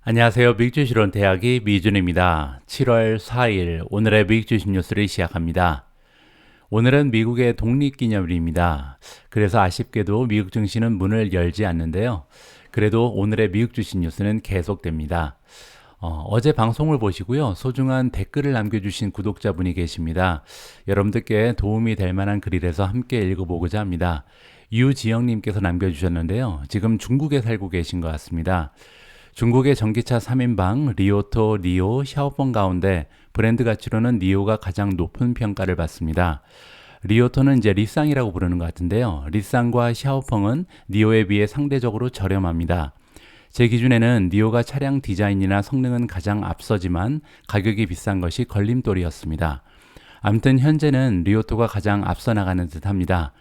안녕하세요. 미국주식론 대학의 미준입니다. 7월 4일 오늘의 미국주식 뉴스를 시작합니다. 오늘은 미국의 독립기념일입니다. 그래서 아쉽게도 미국 증시는 문을 열지 않는데요. 그래도 오늘의 미국 주식 뉴스는 계속됩니다. 어제 방송을 보시고요. 소중한 댓글을 남겨주신 구독자분이 계십니다. 여러분들께 도움이 될 만한 글이라서 함께 읽어보고자 합니다. 유지영님께서 남겨주셨는데요. 지금 중국에 살고 계신 것 같습니다. 중국의 전기차 3인방 리오토, 니오, 샤오펑 가운데 브랜드 가치로는 니오가 가장 높은 평가를 받습니다. 리오토는 이제 리쌍이라고 부르는 것 같은데요. 리쌍과 샤오펑은 니오에 비해 상대적으로 저렴합니다. 제 기준에는 니오가 차량 디자인이나 성능은 가장 앞서지만 가격이 비싼 것이 걸림돌이었습니다. 아무튼 현재는 리오토가 가장 앞서 나가는 듯합니다.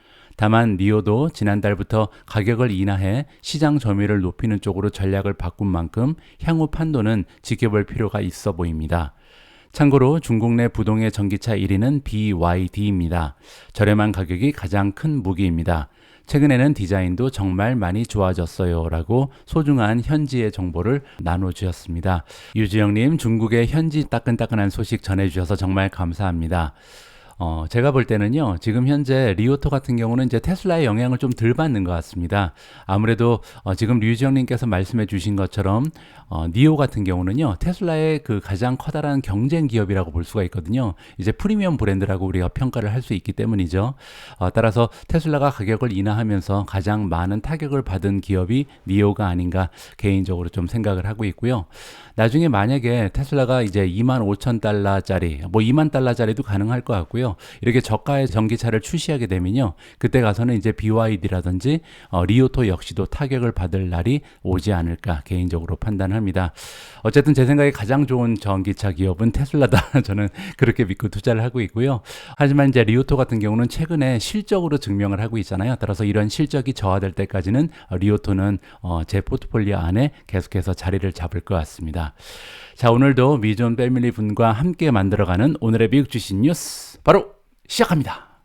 다만 니오도 지난달부터 가격을 인하해 시장 점유율을 높이는 쪽으로 전략을 바꾼 만큼 향후 판도는 지켜볼 필요가 있어 보입니다. 참고로 중국 내 부동의 전기차 1위는 BYD입니다. 저렴한 가격이 가장 큰 무기입니다. 최근에는 디자인도 정말 많이 좋아졌어요 라고 소중한 현지의 정보를 나눠주셨습니다. 유지영님, 중국의 현지 따끈따끈한 소식 전해주셔서 정말 감사합니다. 제가 볼 때는요, 지금 현재 리오토 같은 경우는 이제 테슬라의 영향을 좀 덜 받는 것 같습니다. 아무래도 지금 류지영님께서 말씀해 주신 것처럼 니오 같은 경우는요, 테슬라의 그 가장 커다란 경쟁 기업이라고 볼 수가 있거든요. 이제 프리미엄 브랜드라고 우리가 평가를 할 수 있기 때문이죠. 따라서 테슬라가 가격을 인하하면서 가장 많은 타격을 받은 기업이 니오가 아닌가 개인적으로 좀 생각을 하고 있고요. 나중에 만약에 테슬라가 이제 25,000달러짜리, 뭐 2만 달러짜리도 가능할 것 같고요. 이렇게 저가의 전기차를 출시하게 되면요. 그때 가서는 이제 BYD라든지 리오토 역시도 타격을 받을 날이 오지 않을까 개인적으로 판단합니다. 어쨌든 제 생각에 가장 좋은 전기차 기업은 테슬라다. 저는 그렇게 믿고 투자를 하고 있고요. 하지만 이제 리오토 같은 경우는 최근에 실적으로 증명을 하고 있잖아요. 따라서 이런 실적이 저하될 때까지는 리오토는 제 포트폴리오 안에 계속해서 자리를 잡을 것 같습니다. 자, 오늘도 미존 패밀리 분과 함께 만들어가는 오늘의 미국 주식 뉴스 바로 시작합니다.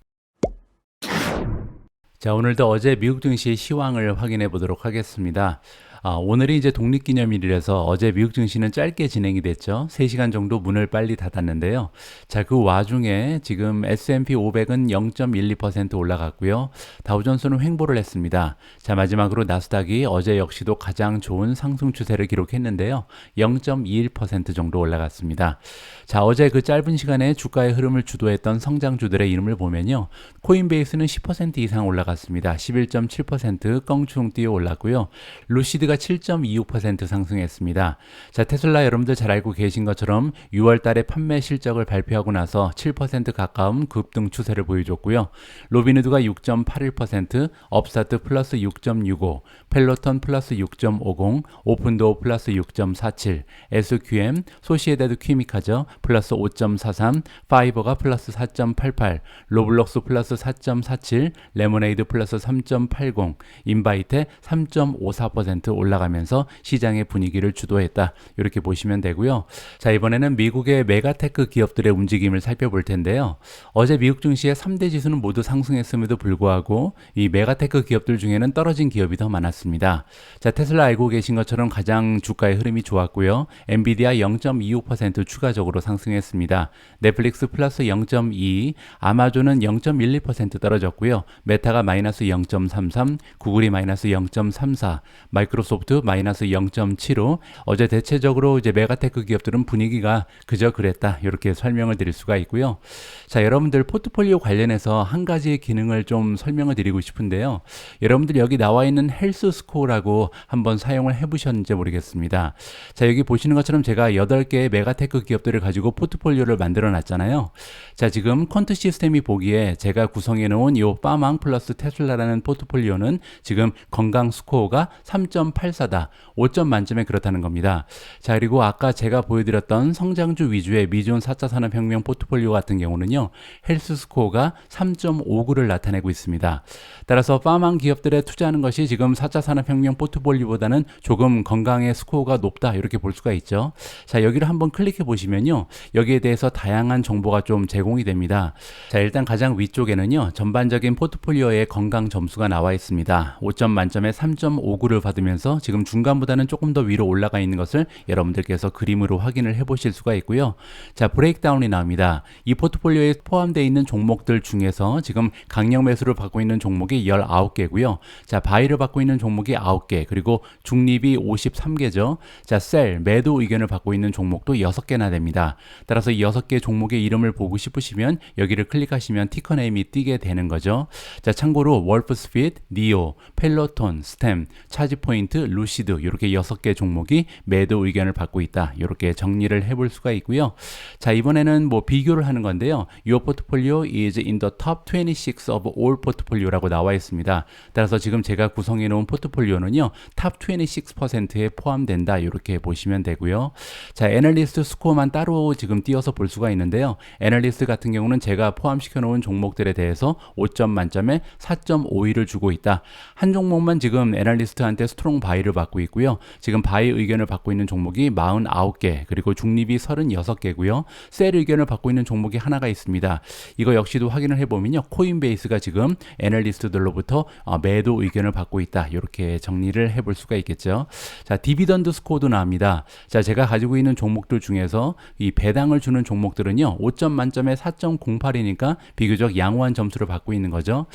자, 오늘도 어제 미국 증시 시황을 확인해 보도록 하겠습니다. 오늘이 이제 독립기념일이라서 어제 미국 증시는 짧게 진행이 됐죠. 3시간 정도 문을 빨리 닫았는데요. 자, 그 와중에 지금 S&P 500은 0.12% 올라갔고요. 다우존스는 횡보를 했습니다. 자, 마지막으로 나스닥이 어제 역시도 가장 좋은 상승 추세를 기록했는데요. 0.21% 정도 올라갔습니다. 자, 어제 그 짧은 시간에 주가의 흐름을 주도했던 성장주들의 이름을 보면요. 코인베이스는 10% 이상 올라갔습니다. 11.7% 껑충 뛰어 올랐고요. 루시드가 7.26% 상승했습니다. 자, 테슬라 여러분들 잘 알고 계신 것처럼 6월 달에 판매 실적을 발표하고 나서 7% 가까운 급등 추세를 보여줬고요. 로비누드가 6.81%, 업스타트 플러스 6.65, 펠로톤 플러스 6.50, 오픈도어 플러스 6.47, SQM, 소시에다드 퀴미카죠. 플러스 5.43, 파이버가 플러스 4.88, 로블록스 플러스 4.47, 레모네이드 플러스 3.80, 인바이테 3.54% 올라가면서 시장의 분위기를 주도했다. 이렇게 보시면 되고요. 자, 이번에는 미국의 메가테크 기업들의 움직임을 살펴볼 텐데요. 어제 미국 증시의 3대 지수는 모두 상승했음에도 불구하고 이 메가테크 기업들 중에는 떨어진 기업이 더 많았습니다. 자, 테슬라 알고 계신 것처럼 가장 주가의 흐름이 좋았고요. 엔비디아 0.25% 추가적으로 상승했습니다. 넷플릭스 플러스 0.2, 아마존은 0.12% 떨어졌고요. 메타가 마이너스 0.33, 구글이 마이너스 0.34, 마이크로소프트 마이너스 0.75. 어제 대체적으로 이제 메가테크 기업들은 분위기가 그저 그랬다. 이렇게 설명을 드릴 수가 있고요. 자, 여러분들 포트폴리오 관련해서 한 가지 기능을 좀 설명을 드리고 싶은데요. 여러분들 여기 나와 있는 헬스 스코어라고 한번 사용을 해보셨는지 모르겠습니다. 자, 여기 보시는 것처럼 제가 8개의 메가테크 기업들을 가지고 포트폴리오를 만들어 놨잖아요. 자, 지금 퀀트 시스템이 보기에 제가 구성해 놓은 이 빠망 플러스 테슬라라는 포트폴리오는 지금 건강 스코어가 3.84다. 5점 만점에 그렇다는 겁니다. 자, 그리고 아까 제가 보여드렸던 성장주 위주의 미존 4차 산업혁명 포트폴리오 같은 경우는요. 헬스 스코어가 3.59를 나타내고 있습니다. 따라서 파망 기업들에 투자하는 것이 지금 4차 산업혁명 포트폴리오보다는 조금 건강의 스코어가 높다. 이렇게 볼 수가 있죠. 자, 여기를 한번 클릭해 보시면요. 여기에 대해서 다양한 정보가 좀 제공이 됩니다. 자, 일단 가장 위쪽에는요. 전반적인 포트폴리오의 건강 점수가 나와 있습니다. 5점 만점에 3.59를 받으면서 내려가면서 지금 중간보다는 조금 더 위로 올라가 있는 것을 여러분들께서 그림으로 확인을 해 보실 수가 있고요. 자, 브레이크다운이 나옵니다. 이 포트폴리오에 포함되어 있는 종목들 중에서 지금 강력 매수를 받고 있는 종목이 19개고요. 자, 바이를 받고 있는 종목이 9개, 그리고 중립이 53개죠. 자, 셀, 매도 의견을 받고 있는 종목도 6개나 됩니다. 따라서 이 6개 종목의 이름을 보고 싶으시면 여기를 클릭하시면 티커 네임이 띄게 되는 거죠. 자, 참고로 월프스핏, 니오, 펠로톤, 스템, 차지포인트, 루시드 이렇게 6개 종목이 매도 의견을 받고 있다. 이렇게 정리를 해볼 수가 있고요. 자, 이번에는 뭐 비교를 하는 건데요. Your portfolio is in the top 26 of all portfolio라고 나와 있습니다. 따라서 지금 제가 구성해 놓은 포트폴리오는요, 탑 26%에 포함된다. 이렇게 보시면 되고요. 자, 애널리스트 스코어만 따로 지금 띄어서 볼 수가 있는데요. 애널리스트 같은 경우는 제가 포함시켜 놓은 종목들에 대해서 5점 만점에 4.51을 주고 있다. 한 종목만 지금 애널리스트한테 스트롱 바이를 받고 있고요. 지금 바이 의견을 받고 있는 종목이 49개, 그리고 중립이 36개고요. 셀 의견을 받고 있는 종목이 하나가 있습니다. 이거 역시도 확인을 해보면요, 코인베이스가 지금 애널리스트들로부터 매도 의견을 받고 있다. 이렇게 정리를 해볼 수가 있겠죠. 자, 디비던드 스코어도 나옵니다. 자, 제가 가지고 있는 종목들 중에서 이 배당을 주는 종목들은요, 5점 만점에 4.08이니까 비교적 양호한 점수를 받고 있는 거죠.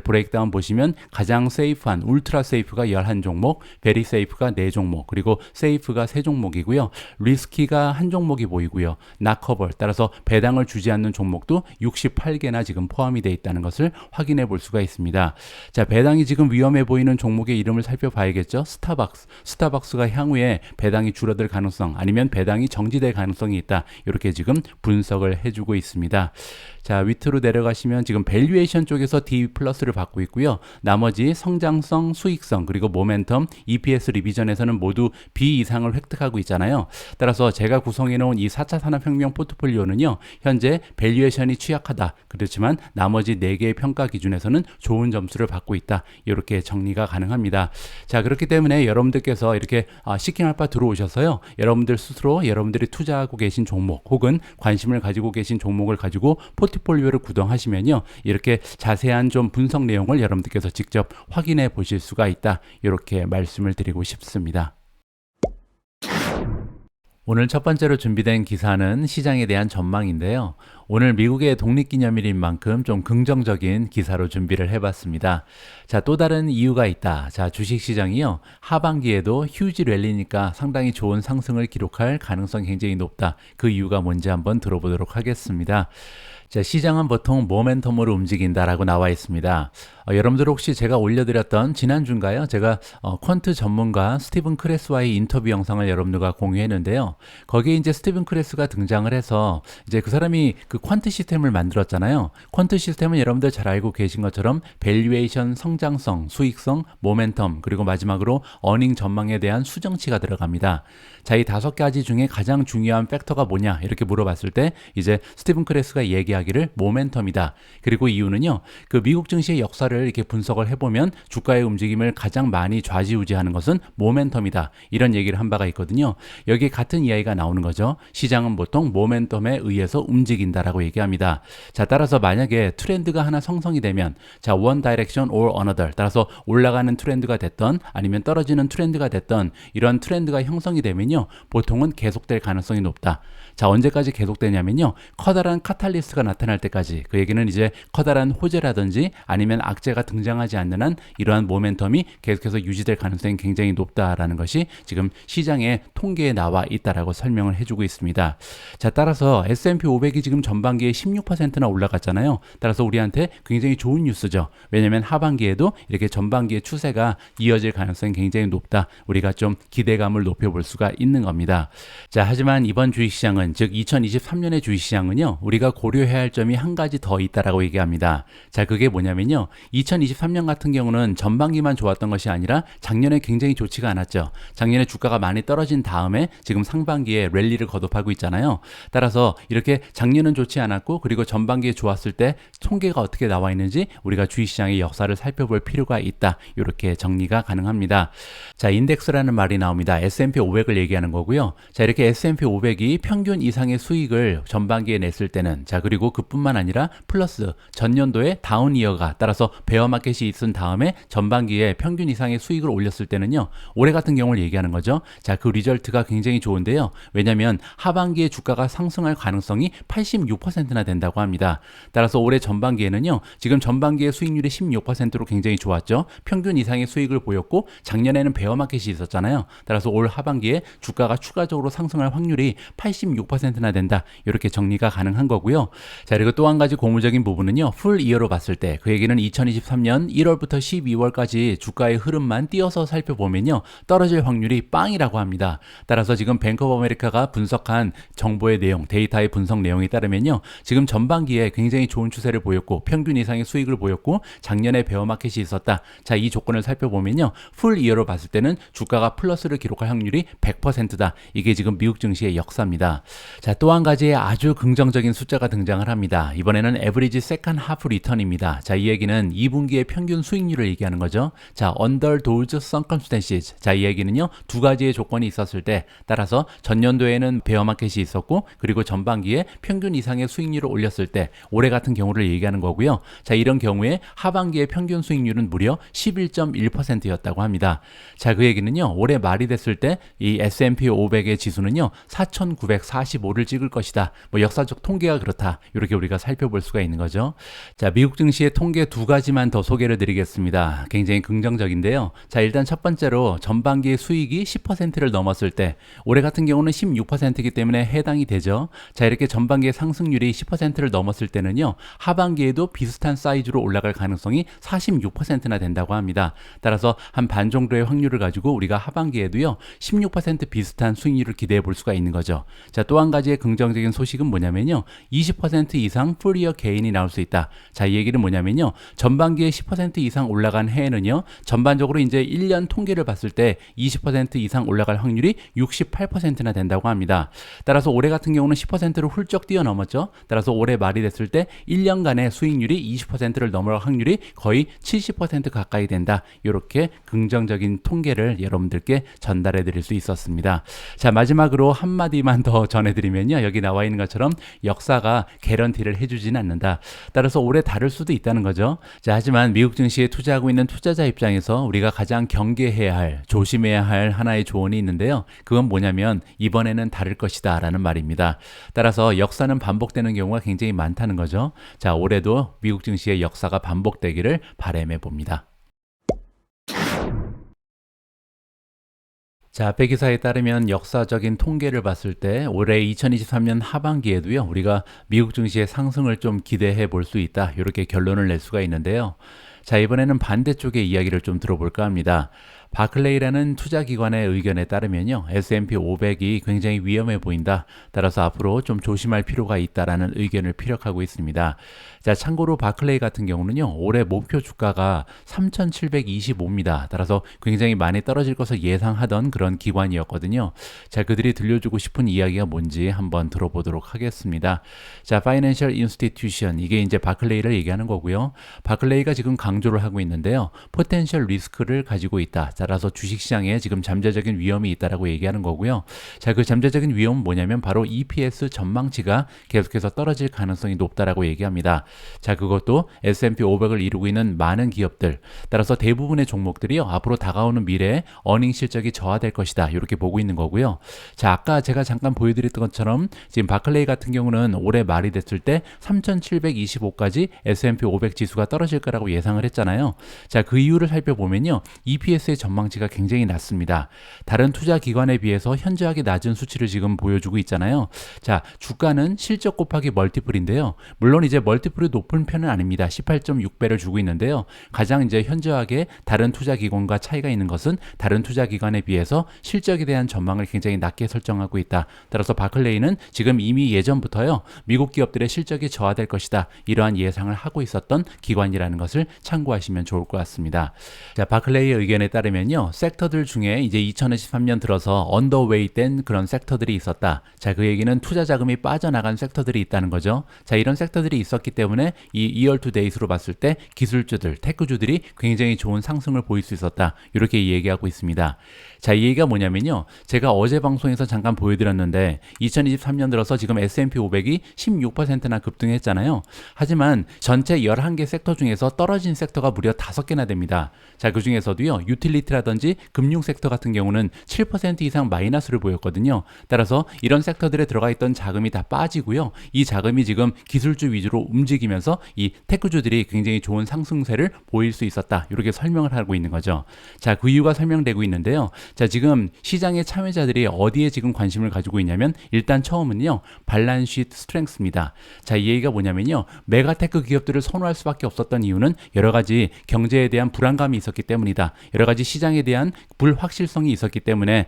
브레이크다운 보시면 가장 세이프한 울트라 세이프가 11종목, 베리 세이프가 4종목, 그리고 세이프가 3종목이고요. 리스키가 한 종목이 보이고요. 나커벌, 따라서 배당을 주지 않는 종목도 68개나 지금 포함이 되어 있다는 것을 확인해 볼 수가 있습니다. 자, 배당이 지금 위험해 보이는 종목의 이름을 살펴봐야겠죠. 스타벅스가 향후에 배당이 줄어들 가능성, 아니면 배당이 정지될 가능성이 있다. 이렇게 지금 분석을 해주고 있습니다. 자, 밑으로 내려가시면 지금 밸류에이션 쪽에서 D 플러스를 받고 있고요. 나머지 성장성, 수익성, 그리고 모멘텀, EPS 리비전에서는 모두 B 이상을 획득하고 있잖아요. 따라서 제가 구성해 놓은 이 4차 산업혁명 포트폴리오는요, 현재 밸류에이션이 취약하다. 그렇지만 나머지 4개의 평가 기준에서는 좋은 점수를 받고 있다. 이렇게 정리가 가능합니다. 자, 그렇기 때문에 여러분들께서 이렇게 시킹 알파 들어오셔서요, 여러분들 스스로 여러분들이 투자하고 계신 종목 혹은 관심을 가지고 계신 종목을 가지고 포트폴리오를 구성하시면요, 이렇게 자세한 좀 분석 내용을 여러분들께서 직접 확인해 보실 수가 있다. 이렇게 말씀을 드리고 싶습니다. 오늘 첫 번째로 준비된 기사는 시장에 대한 전망인데요. 오늘 미국의 독립기념일인 만큼 좀 긍정적인 기사로 준비를 해봤습니다. 자, 또 다른 이유가 있다. 자, 주식시장이요, 하반기에도 휴지 랠리니까 상당히 좋은 상승을 기록할 가능성이 굉장히 높다. 그 이유가 뭔지 한번 들어보도록 하겠습니다. 자, 시장은 보통 모멘텀으로 움직인다라고 나와 있습니다. 여러분들 혹시 제가 올려드렸던 지난주인가요? 제가 퀀트 전문가 스티븐 크레스와의 인터뷰 영상을 여러분들과 공유했는데요. 거기에 이제 스티븐 크레스가 등장을 해서 이제 그 사람이 그 퀀트 시스템을 만들었잖아요. 퀀트 시스템은 여러분들 잘 알고 계신 것처럼 밸류에이션, 성장성, 수익성, 모멘텀, 그리고 마지막으로 어닝 전망에 대한 수정치가 들어갑니다. 자, 이 5가지 중에 가장 중요한 팩터가 뭐냐 이렇게 물어봤을 때 이제 스티븐 크레스가 얘기하기를 모멘텀이다. 그리고 이유는요, 그 미국 증시의 역사를 이렇게 분석을 해보면 주가의 움직임을 가장 많이 좌지우지하는 것은 모멘텀이다. 이런 얘기를 한 바가 있거든요. 여기에 같은 이야기가 나오는 거죠. 시장은 보통 모멘텀에 의해서 움직인다라고 얘기합니다. 자, 따라서 만약에 트렌드가 하나 성성이 되면, 자, one direction or another, 따라서 올라가는 트렌드가 됐던 아니면 떨어지는 트렌드가 됐던 이런 트렌드가 형성이 되면요, 보통은 계속될 가능성이 높다. 자, 언제까지 계속되냐면요, 커다란 카탈리스트가 나타날 때까지. 그 얘기는 이제 커다란 호재라든지 아니면 악재가 등장하지 않는 한 이러한 모멘텀이 계속해서 유지될 가능성이 굉장히 높다라는 것이 지금 시장의 통계에 나와 있다라고 설명을 해주고 있습니다. 자, 따라서 S&P 500이 지금 전반기에 16%나 올라갔잖아요. 따라서 우리한테 굉장히 좋은 뉴스죠. 왜냐하면 하반기에도 이렇게 전반기의 추세가 이어질 가능성이 굉장히 높다. 우리가 좀 기대감을 높여볼 수가 있는 겁니다. 자, 하지만 이번 주식시장은, 즉 2023년의 주식시장은요, 우리가 고려해야 할 점이 한 가지 더 있다라고 얘기합니다. 자, 그게 뭐냐면요, 2023년 같은 경우는 전반기만 좋았던 것이 아니라 작년에 굉장히 좋지가 않았죠. 작년에 주가가 많이 떨어진 다음에 지금 상반기에 랠리를 거듭하고 있잖아요. 따라서 이렇게 작년은 좋지 않았고, 그리고 전반기에 좋았을 때 통계가 어떻게 나와 있는지 우리가 주식시장의 역사를 살펴볼 필요가 있다. 이렇게 정리가 가능합니다. 자, 인덱스라는 말이 나옵니다. S&P 500을 얘기하는 거고요. 자, 이렇게 S&P 500이 평균 평균 이상의 수익을 전반기에 냈을 때는, 자, 그리고 그뿐만 아니라 플러스 전년도에 다운 이어가, 따라서 베어 마켓이 있은 다음에 전반기에 평균 이상의 수익을 올렸을 때는요, 올해 같은 경우를 얘기하는 거죠. 자, 그 리절트가 굉장히 좋은데요. 왜냐면 하반기에 주가가 상승할 가능성이 86%나 된다고 합니다. 따라서 올해 전반기에는요, 지금 전반기의 수익률이 16%로 굉장히 좋았죠. 평균 이상의 수익을 보였고, 작년에는 베어 마켓이 있었잖아요. 따라서 올 하반기에 주가가 추가적으로 상승할 확률이 86%나 된다. 이렇게 정리가 가능한 거고요. 자, 그리고 또 한 가지 고무적인 부분은요, 풀 이어로 봤을 때, 그 얘기는 2023년 1월부터 12월까지 주가의 흐름만 띄어서 살펴보면요, 떨어질 확률이 빵이라고 합니다. 따라서 지금 뱅크 오브 아메리카가 분석한 정보의 내용, 데이터의 분석 내용에 따르면요, 지금 전반기에 굉장히 좋은 추세를 보였고, 평균 이상의 수익을 보였고, 작년에 베어 마켓이 있었다. 자, 이 조건을 살펴보면요, 풀 이어로 봤을 때는 주가가 플러스를 기록할 확률이 100%다. 이게 지금 미국 증시의 역사입니다. 자, 또 한 가지의 아주 긍정적인 숫자가 등장을 합니다. 이번에는 에버리지 세컨 하프 리턴입니다. 자, 이 얘기는 2분기의 평균 수익률을 얘기하는 거죠. 자, under those circumstances. 자, 이 얘기는요, 두 가지의 조건이 있었을 때, 따라서 전년도에는 베어 마켓이 있었고, 그리고 전반기에 평균 이상의 수익률을 올렸을 때, 올해 같은 경우를 얘기하는 거고요. 자, 이런 경우에 하반기의 평균 수익률은 무려 11.1%였다고 합니다. 자, 그 얘기는요, 올해 말이 됐을 때 이 S&P 500의 지수는요, 4,945를 찍을 것이다. 뭐 역사적 통계가 그렇다. 이렇게 우리가 살펴볼 수가 있는 거죠. 자, 미국 증시의 통계 두 가지만 더 소개를 드리겠습니다. 굉장히 긍정적인데요. 자, 일단 첫 번째로 전반기의 수익이 10%를 넘었을 때, 올해 같은 경우는 16%이기 때문에 해당이 되죠. 자, 이렇게 전반기의 상승률이 10%를 넘었을 때는요, 하반기에도 비슷한 사이즈로 올라갈 가능성이 46%나 된다고 합니다. 따라서 한 반 정도의 확률을 가지고 우리가 하반기에도요, 16% 비슷한 수익률을 기대해 볼 수가 있는 거죠. 자, 또 한 가지의 긍정적인 소식은 뭐냐면요, 20% 이상 풀이어 게인이 나올 수 있다. 자, 이 얘기는 뭐냐면요, 전반기에 10% 이상 올라간 해에는요, 전반적으로 이제 1년 통계를 봤을 때 20% 이상 올라갈 확률이 68%나 된다고 합니다. 따라서 올해 같은 경우는 10%를 훌쩍 뛰어넘었죠. 따라서 올해 말이 됐을 때 1년간의 수익률이 20%를 넘어갈 확률이 거의 70% 가까이 된다. 이렇게 긍정적인 통계를 여러분들께 전달해 드릴 수 있었습니다. 자, 마지막으로 한마디만 더 전해드리면요, 여기 나와 있는 것처럼 역사가 개런티를 해주지는 않는다. 따라서 올해 다를 수도 있다는 거죠. 자, 하지만 미국 증시에 투자하고 있는 투자자 입장에서 우리가 가장 경계해야 할, 조심해야 할 하나의 조언이 있는데요, 그건 뭐냐면 이번에는 다를 것이다 라는 말입니다. 따라서 역사는 반복되는 경우가 굉장히 많다는 거죠. 자, 올해도 미국 증시의 역사가 반복되기를 바람해 봅니다. 자, 앞의 기사에 따르면 역사적인 통계를 봤을 때 올해 2023년 하반기에도요, 우리가 미국 증시의 상승을 좀 기대해 볼 수 있다. 이렇게 결론을 낼 수가 있는데요. 자, 이번에는 반대쪽의 이야기를 좀 들어볼까 합니다. 바클레이라는 투자기관의 의견에 따르면요, S&P 500이 굉장히 위험해 보인다. 따라서 앞으로 좀 조심할 필요가 있다라는 의견을 피력하고 있습니다. 자, 참고로 바클레이 같은 경우는요, 올해 목표 주가가 3,725입니다. 따라서 굉장히 많이 떨어질 것을 예상하던 그런 기관이었거든요. 자, 그들이 들려주고 싶은 이야기가 뭔지 한번 들어보도록 하겠습니다. 자, Financial Institution, 이게 이제 바클레이를 얘기하는 거고요. 바클레이가 지금 강조를 하고 있는데요, 포텐셜 리스크를 가지고 있다. 따라서 주식시장에 지금 잠재적인 위험이 있다라고 얘기하는 거고요. 자, 그 잠재적인 위험은 뭐냐면 바로 EPS 전망치가 계속해서 떨어질 가능성이 높다라고 얘기합니다. 자, 그것도 S&P 500을 이루고 있는 많은 기업들, 따라서 대부분의 종목들이요, 앞으로 다가오는 미래에 어닝 실적이 저하될 것이다. 이렇게 보고 있는 거고요. 자, 아까 제가 잠깐 보여드렸던 것처럼 지금 바클레이 같은 경우는 올해 말이 됐을 때 3,725까지 S&P 500 지수가 떨어질 거라고 예상을 했잖아요. 자, 그 이유를 살펴보면요, EPS의 전망치가 굉장히 낮습니다. 다른 투자 기관에 비해서 현저하게 낮은 수치를 지금 보여주고 있잖아요. 자, 주가는 실적 곱하기 멀티플인데요. 물론 이제 멀티플이 높은 편은 아닙니다. 18.6배를 주고 있는데요. 가장 이제 현저하게 다른 투자 기관과 차이가 있는 것은 다른 투자 기관에 비해서 실적에 대한 전망을 굉장히 낮게 설정하고 있다. 따라서 바클레이는 지금 이미 예전부터요, 미국 기업들의 실적이 저하될 것이다. 이러한 예상을 하고 있었던 기관이라는 것을 참고하시면 좋을 것 같습니다. 자, 바클레이의 의견에 따르면 뭐냐면요. 섹터들 중에 이제 2023년 들어서 언더웨이 된 그런 섹터들이 있었다. 자, 그 얘기는 투자 자금이 빠져나간 섹터들이 있다는 거죠. 자, 이런 섹터들이 있었기 때문에 이 이얼 투 데이스로 봤을 때 기술주들, 테크주들이 굉장히 좋은 상승을 보일 수 있었다. 이렇게 얘기하고 있습니다. 자, 이 얘기가 뭐냐면요. 제가 어제 방송에서 잠깐 보여드렸는데 2023년 들어서 지금 S&P 500이 16%나 급등했잖아요. 하지만 전체 11개 섹터 중에서 떨어진 섹터가 무려 5개나 됩니다. 자, 그 중에서도요. 유틸리티라든지 금융 섹터 같은 경우는 7% 이상 마이너스를 보였거든요. 따라서 이런 섹터들에 들어가 있던 자금이 다 빠지고요. 이 자금이 지금 기술주 위주로 움직이면서 이 테크주들이 굉장히 좋은 상승세를 보일 수 있었다. 이렇게 설명을 하고 있는 거죠. 자, 그 이유가 설명되고 있는데요. 자, 지금 시장의 참여자들이 어디에 지금 관심을 가지고 있냐면 일단 처음은요. 발란스 시트 스트렝스입니다. 자, 이 얘기가 뭐냐면요. 메가테크 기업들을 선호할 수밖에 없었던 이유는 여러 가지 경제에 대한 불안감이 있었기 때문이다. 여러 가지 시장에 대한 불확실성이 있었기 때문에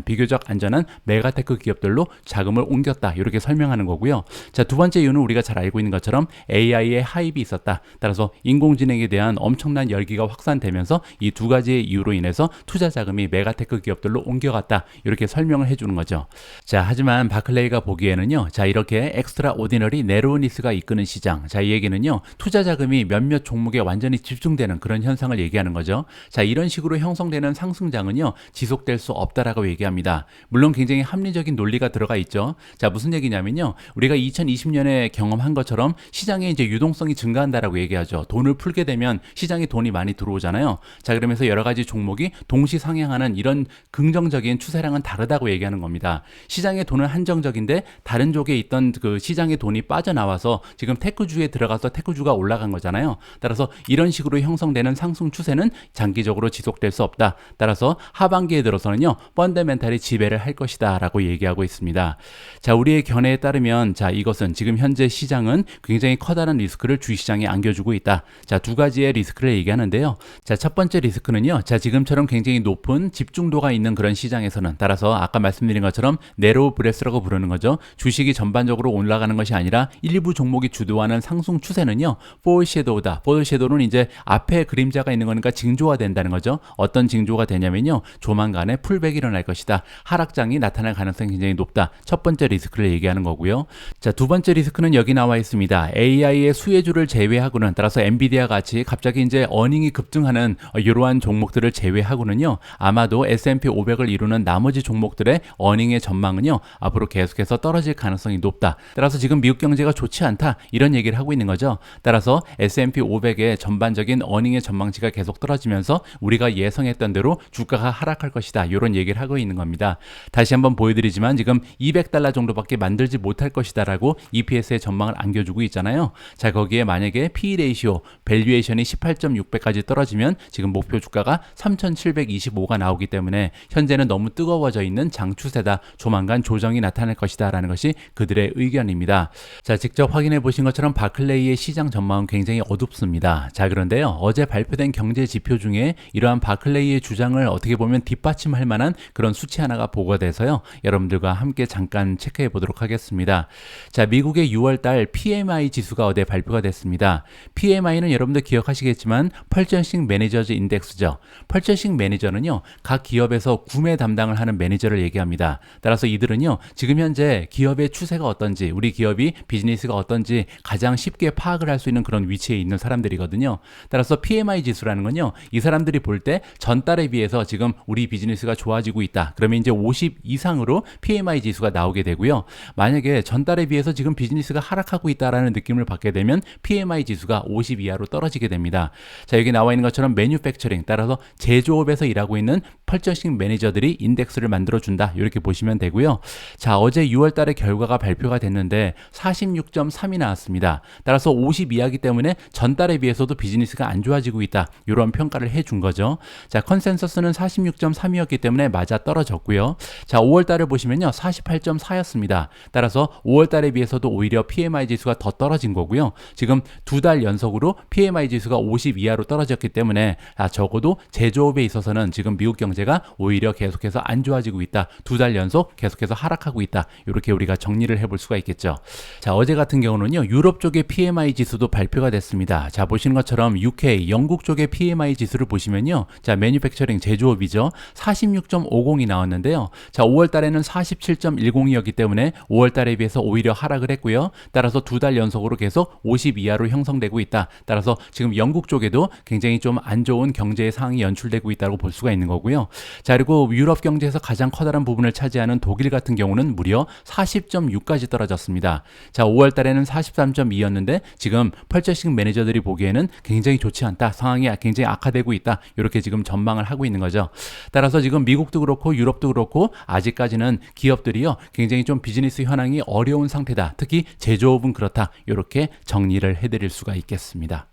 비교적 안전한 메가테크 기업들로 자금을 옮겼다. 이렇게 설명하는 거고요. 자, 두 번째 이유는 우리가 잘 알고 있는 것처럼 AI의 하입이 있었다. 따라서 인공지능에 대한 엄청난 열기가 확산되면서 이 두 가지의 이유로 인해서 투자 자금이 메가테크 기업들로 옮겨갔다. 이렇게 설명을 해주는 거죠. 자, 하지만 바클레이가 보기에는요. 자, 이렇게 엑스트라 오디너리 네로니스가 이끄는 시장. 자, 이 얘기는요. 투자 자금이 몇몇 종목에 완전히 집중되는 그런 현상을 얘기하는 거죠. 자, 이런 식으로 형성되는 상승장은요. 지속될 수 없다라고 얘기합니다. 물론 굉장히 합리적인 논리가 들어가 있죠. 자, 무슨 얘기냐면요. 우리가 2020년에 경험한 것처럼 시장에 이제 유동성이 증가한다라고 얘기하죠. 돈을 풀게 되면 시장에 돈이 많이 들어오잖아요. 자, 그러면서 여러 가지 종목이 동시 상향하는 이런 긍정적인 추세랑은 다르다고 얘기하는 겁니다. 시장의 돈은 한정적인데 다른 쪽에 있던 그 시장의 돈이 빠져나와서 지금 테크주에 들어가서 테크주가 올라간 거잖아요. 따라서 이런 식으로 형성되는 상승 추세는 장기적으로 지속될 수 없다. 따라서 하반기에 들어서는요. 펀더멘탈이 지배를 할 것이다 라고 얘기하고 있습니다. 자, 우리의 견해에 따르면 자, 이것은 지금 현재 시장은 굉장히 커다란 리스크를 주식시장에 안겨주고 있다. 자, 두 가지의 리스크를 얘기하는데요. 자, 첫 번째 리스크는요. 자, 지금처럼 굉장히 높은 집중도가 있는 그런 시장에서는 따라서 아까 말씀드린 것처럼 네로우 브레스라고 부르는 거죠. 주식이 전반적으로 올라가는 것이 아니라 일부 종목이 주도하는 상승 추세는요. 포셔도우다. 포셔도우는 이제 앞에 그림자가 있는 거니까 징조가 된다는 거죠. 어떤 징조가 되냐면요. 조만간에 풀백이 일어날 것이다. 하락장이 나타날 가능성이 굉장히 높다. 첫 번째 리스크를 얘기하는 거고요. 자, 두 번째 리스크는 여기 나와 있습니다. AI의 수혜주를 제외하고는 따라서 엔비디아 같이 갑자기 이제 어닝이 급등하는 이러한 종목들을 제외하고는요. 아마도 S&P 500을 이루는 나머지 종목들의 어닝의 전망은요. 앞으로 계속해서 떨어질 가능성이 높다. 따라서 지금 미국 경제가 좋지 않다. 이런 얘기를 하고 있는 거죠. 따라서 S&P 500의 전반적인 어닝의 전망치가 계속 떨어지면서 우리가 예상했던 대로 주가가 하락할 것이다. 이런 얘기를 하고 있는 겁니다. 다시 한번 보여드리지만 지금 $200 정도밖에 만들지 못할 것이다 라고 EPS의 전망을 안겨주고 있잖아요. 자, 거기에 만약에 PE 레이시오, 밸류에이션이 18.6배까지 떨어지면 지금 목표 주가가 3,725가 나오기 때문에 현재는 너무 뜨거워져 있는 장추세다. 조만간 조정이 나타날 것이다 라는 것이 그들의 의견입니다. 자, 직접 확인해 보신 것처럼 바클레이의 시장 전망은 굉장히 어둡습니다. 자, 그런데요. 어제 발표된 경제 지표 중에 이러한 바클레이의 주장을 어떻게 보면 뒷받침할 만한 그런 수치 하나가 보고돼서요. 여러분들과 함께 잠깐 체크해 보도록 하겠습니다. 자, 미국의 6월달 PMI 지수가 어제 발표가 됐습니다. PMI는 여러분들 기억하시겠지만 펄처싱 매니저즈 인덱스죠. 펄처싱 매니저는요. 각 기업에서 구매 담당을 하는 매니저를 얘기합니다. 따라서 이들은요. 지금 현재 기업의 추세가 어떤지, 우리 기업이 비즈니스가 어떤지 가장 쉽게 파악을 할 수 있는 그런 위치에 있는 사람들이거든요. 따라서 PMI 지수라는 건요. 이 사람들이 볼 때 전달에 비해서 지금 우리 비즈니스가 좋아지고 있다. 그러면 이제 50 이상으로 PMI 지수가 나오게 되고요. 만약에 전달에 비해서 지금 비즈니스가 하락하고 있다라는 느낌을 받게 되면 PMI 지수가 50 이하로 떨어지게 됩니다. 자, 여기 나와 있는 것처럼 매뉴팩처링, 따라서 제조업에서 일하고 있는 펄처싱 매니저들이 인덱스를 만들어준다. 이렇게 보시면 되고요. 자, 어제 6월 달에 결과가 발표가 됐는데 46.3이 나왔습니다. 따라서 50 이하기 때문에 전달에 비해서도 비즈니스가 안 좋아지고 있다. 이런 평가를 해준 거죠. 자, 컨센서스는 46.3이었기 때문에 맞아 떨어졌고요. 자, 5월 달을 보시면요. 48.4였습니다. 따라서 5월 달에 비해서도 오히려 PMI 지수가 더 떨어진 거고요. 지금 두 달 연속으로 PMI 지수가 50 이하로 떨어졌기 때문에 적어도 제조업에 있어서는 지금 미국 경제 경제가 오히려 계속해서 안 좋아지고 있다. 2달 연속 계속해서 하락하고 있다. 이렇게 우리가 정리를 해볼 수가 있겠죠. 자, 어제 같은 경우는요, 유럽 쪽의 PMI 지수도 발표가 됐습니다. 자, 보시는 것처럼 UK, 영국 쪽의 PMI 지수를 보시면요, 자, 매뉴팩처링 제조업이죠. 46.50이 나왔는데요. 자, 5월 달에는 47.10이었기 때문에 5월 달에 비해서 오히려 하락을 했고요. 따라서 2달 연속으로 계속 50 이하로 형성되고 있다. 따라서 지금 영국 쪽에도 굉장히 좀 안 좋은 경제의 상황이 연출되고 있다고 볼 수가 있는 거고요. 자, 그리고 유럽 경제에서 가장 커다란 부분을 차지하는 독일 같은 경우는 무려 40.6까지 떨어졌습니다. 자, 5월 달에는 43.2였는데 지금 펄처싱 매니저들이 보기에는 굉장히 좋지 않다. 상황이 굉장히 악화되고 있다. 이렇게 지금 전망을 하고 있는 거죠. 따라서 지금 미국도 그렇고 유럽도 그렇고 아직까지는 기업들이요, 굉장히 좀 비즈니스 현황이 어려운 상태다. 특히 제조업은 그렇다. 이렇게 정리를 해드릴 수가 있겠습니다.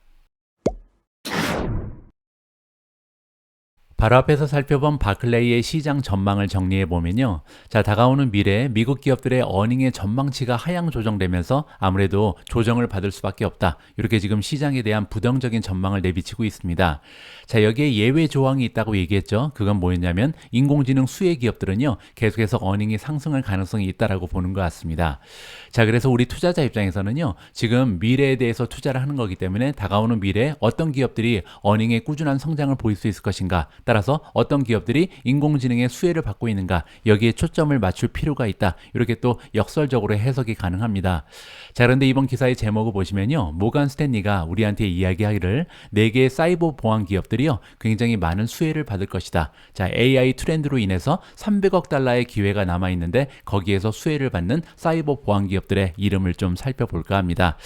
바로 앞에서 살펴본 바클레이의 시장 전망을 정리해 보면요. 자, 다가오는 미래에 미국 기업들의 어닝의 전망치가 하향 조정되면서 아무래도 조정을 받을 수밖에 없다. 이렇게 지금 시장에 대한 부정적인 전망을 내비치고 있습니다. 자, 여기에 예외 조항이 있다고 얘기했죠. 그건 뭐였냐면 인공지능 수혜 기업들은요, 계속해서 어닝이 상승할 가능성이 있다라고 보는 것 같습니다. 자, 그래서 우리 투자자 입장에서는요, 지금 미래에 대해서 투자를 하는 거기 때문에 다가오는 미래에 어떤 기업들이 어닝의 꾸준한 성장을 보일 수 있을 것인가, 따라서 어떤 기업들이 인공지능의 수혜를 받고 있는가, 여기에 초점을 맞출 필요가 있다. 이렇게 또 역설적으로 해석이 가능합니다. 자, 그런데 이번 기사의 제목을 보시면요, 모간 스탠리가 우리한테 이야기하기를 4개의 사이버 보안 기업들이요, 굉장히 많은 수혜를 받을 것이다. 자, AI 트렌드로 인해서 300억 달러의 기회가 남아 있는데 거기에서 수혜를 받는 사이버 보안 기업들의 이름을 좀 살펴볼까 합니다.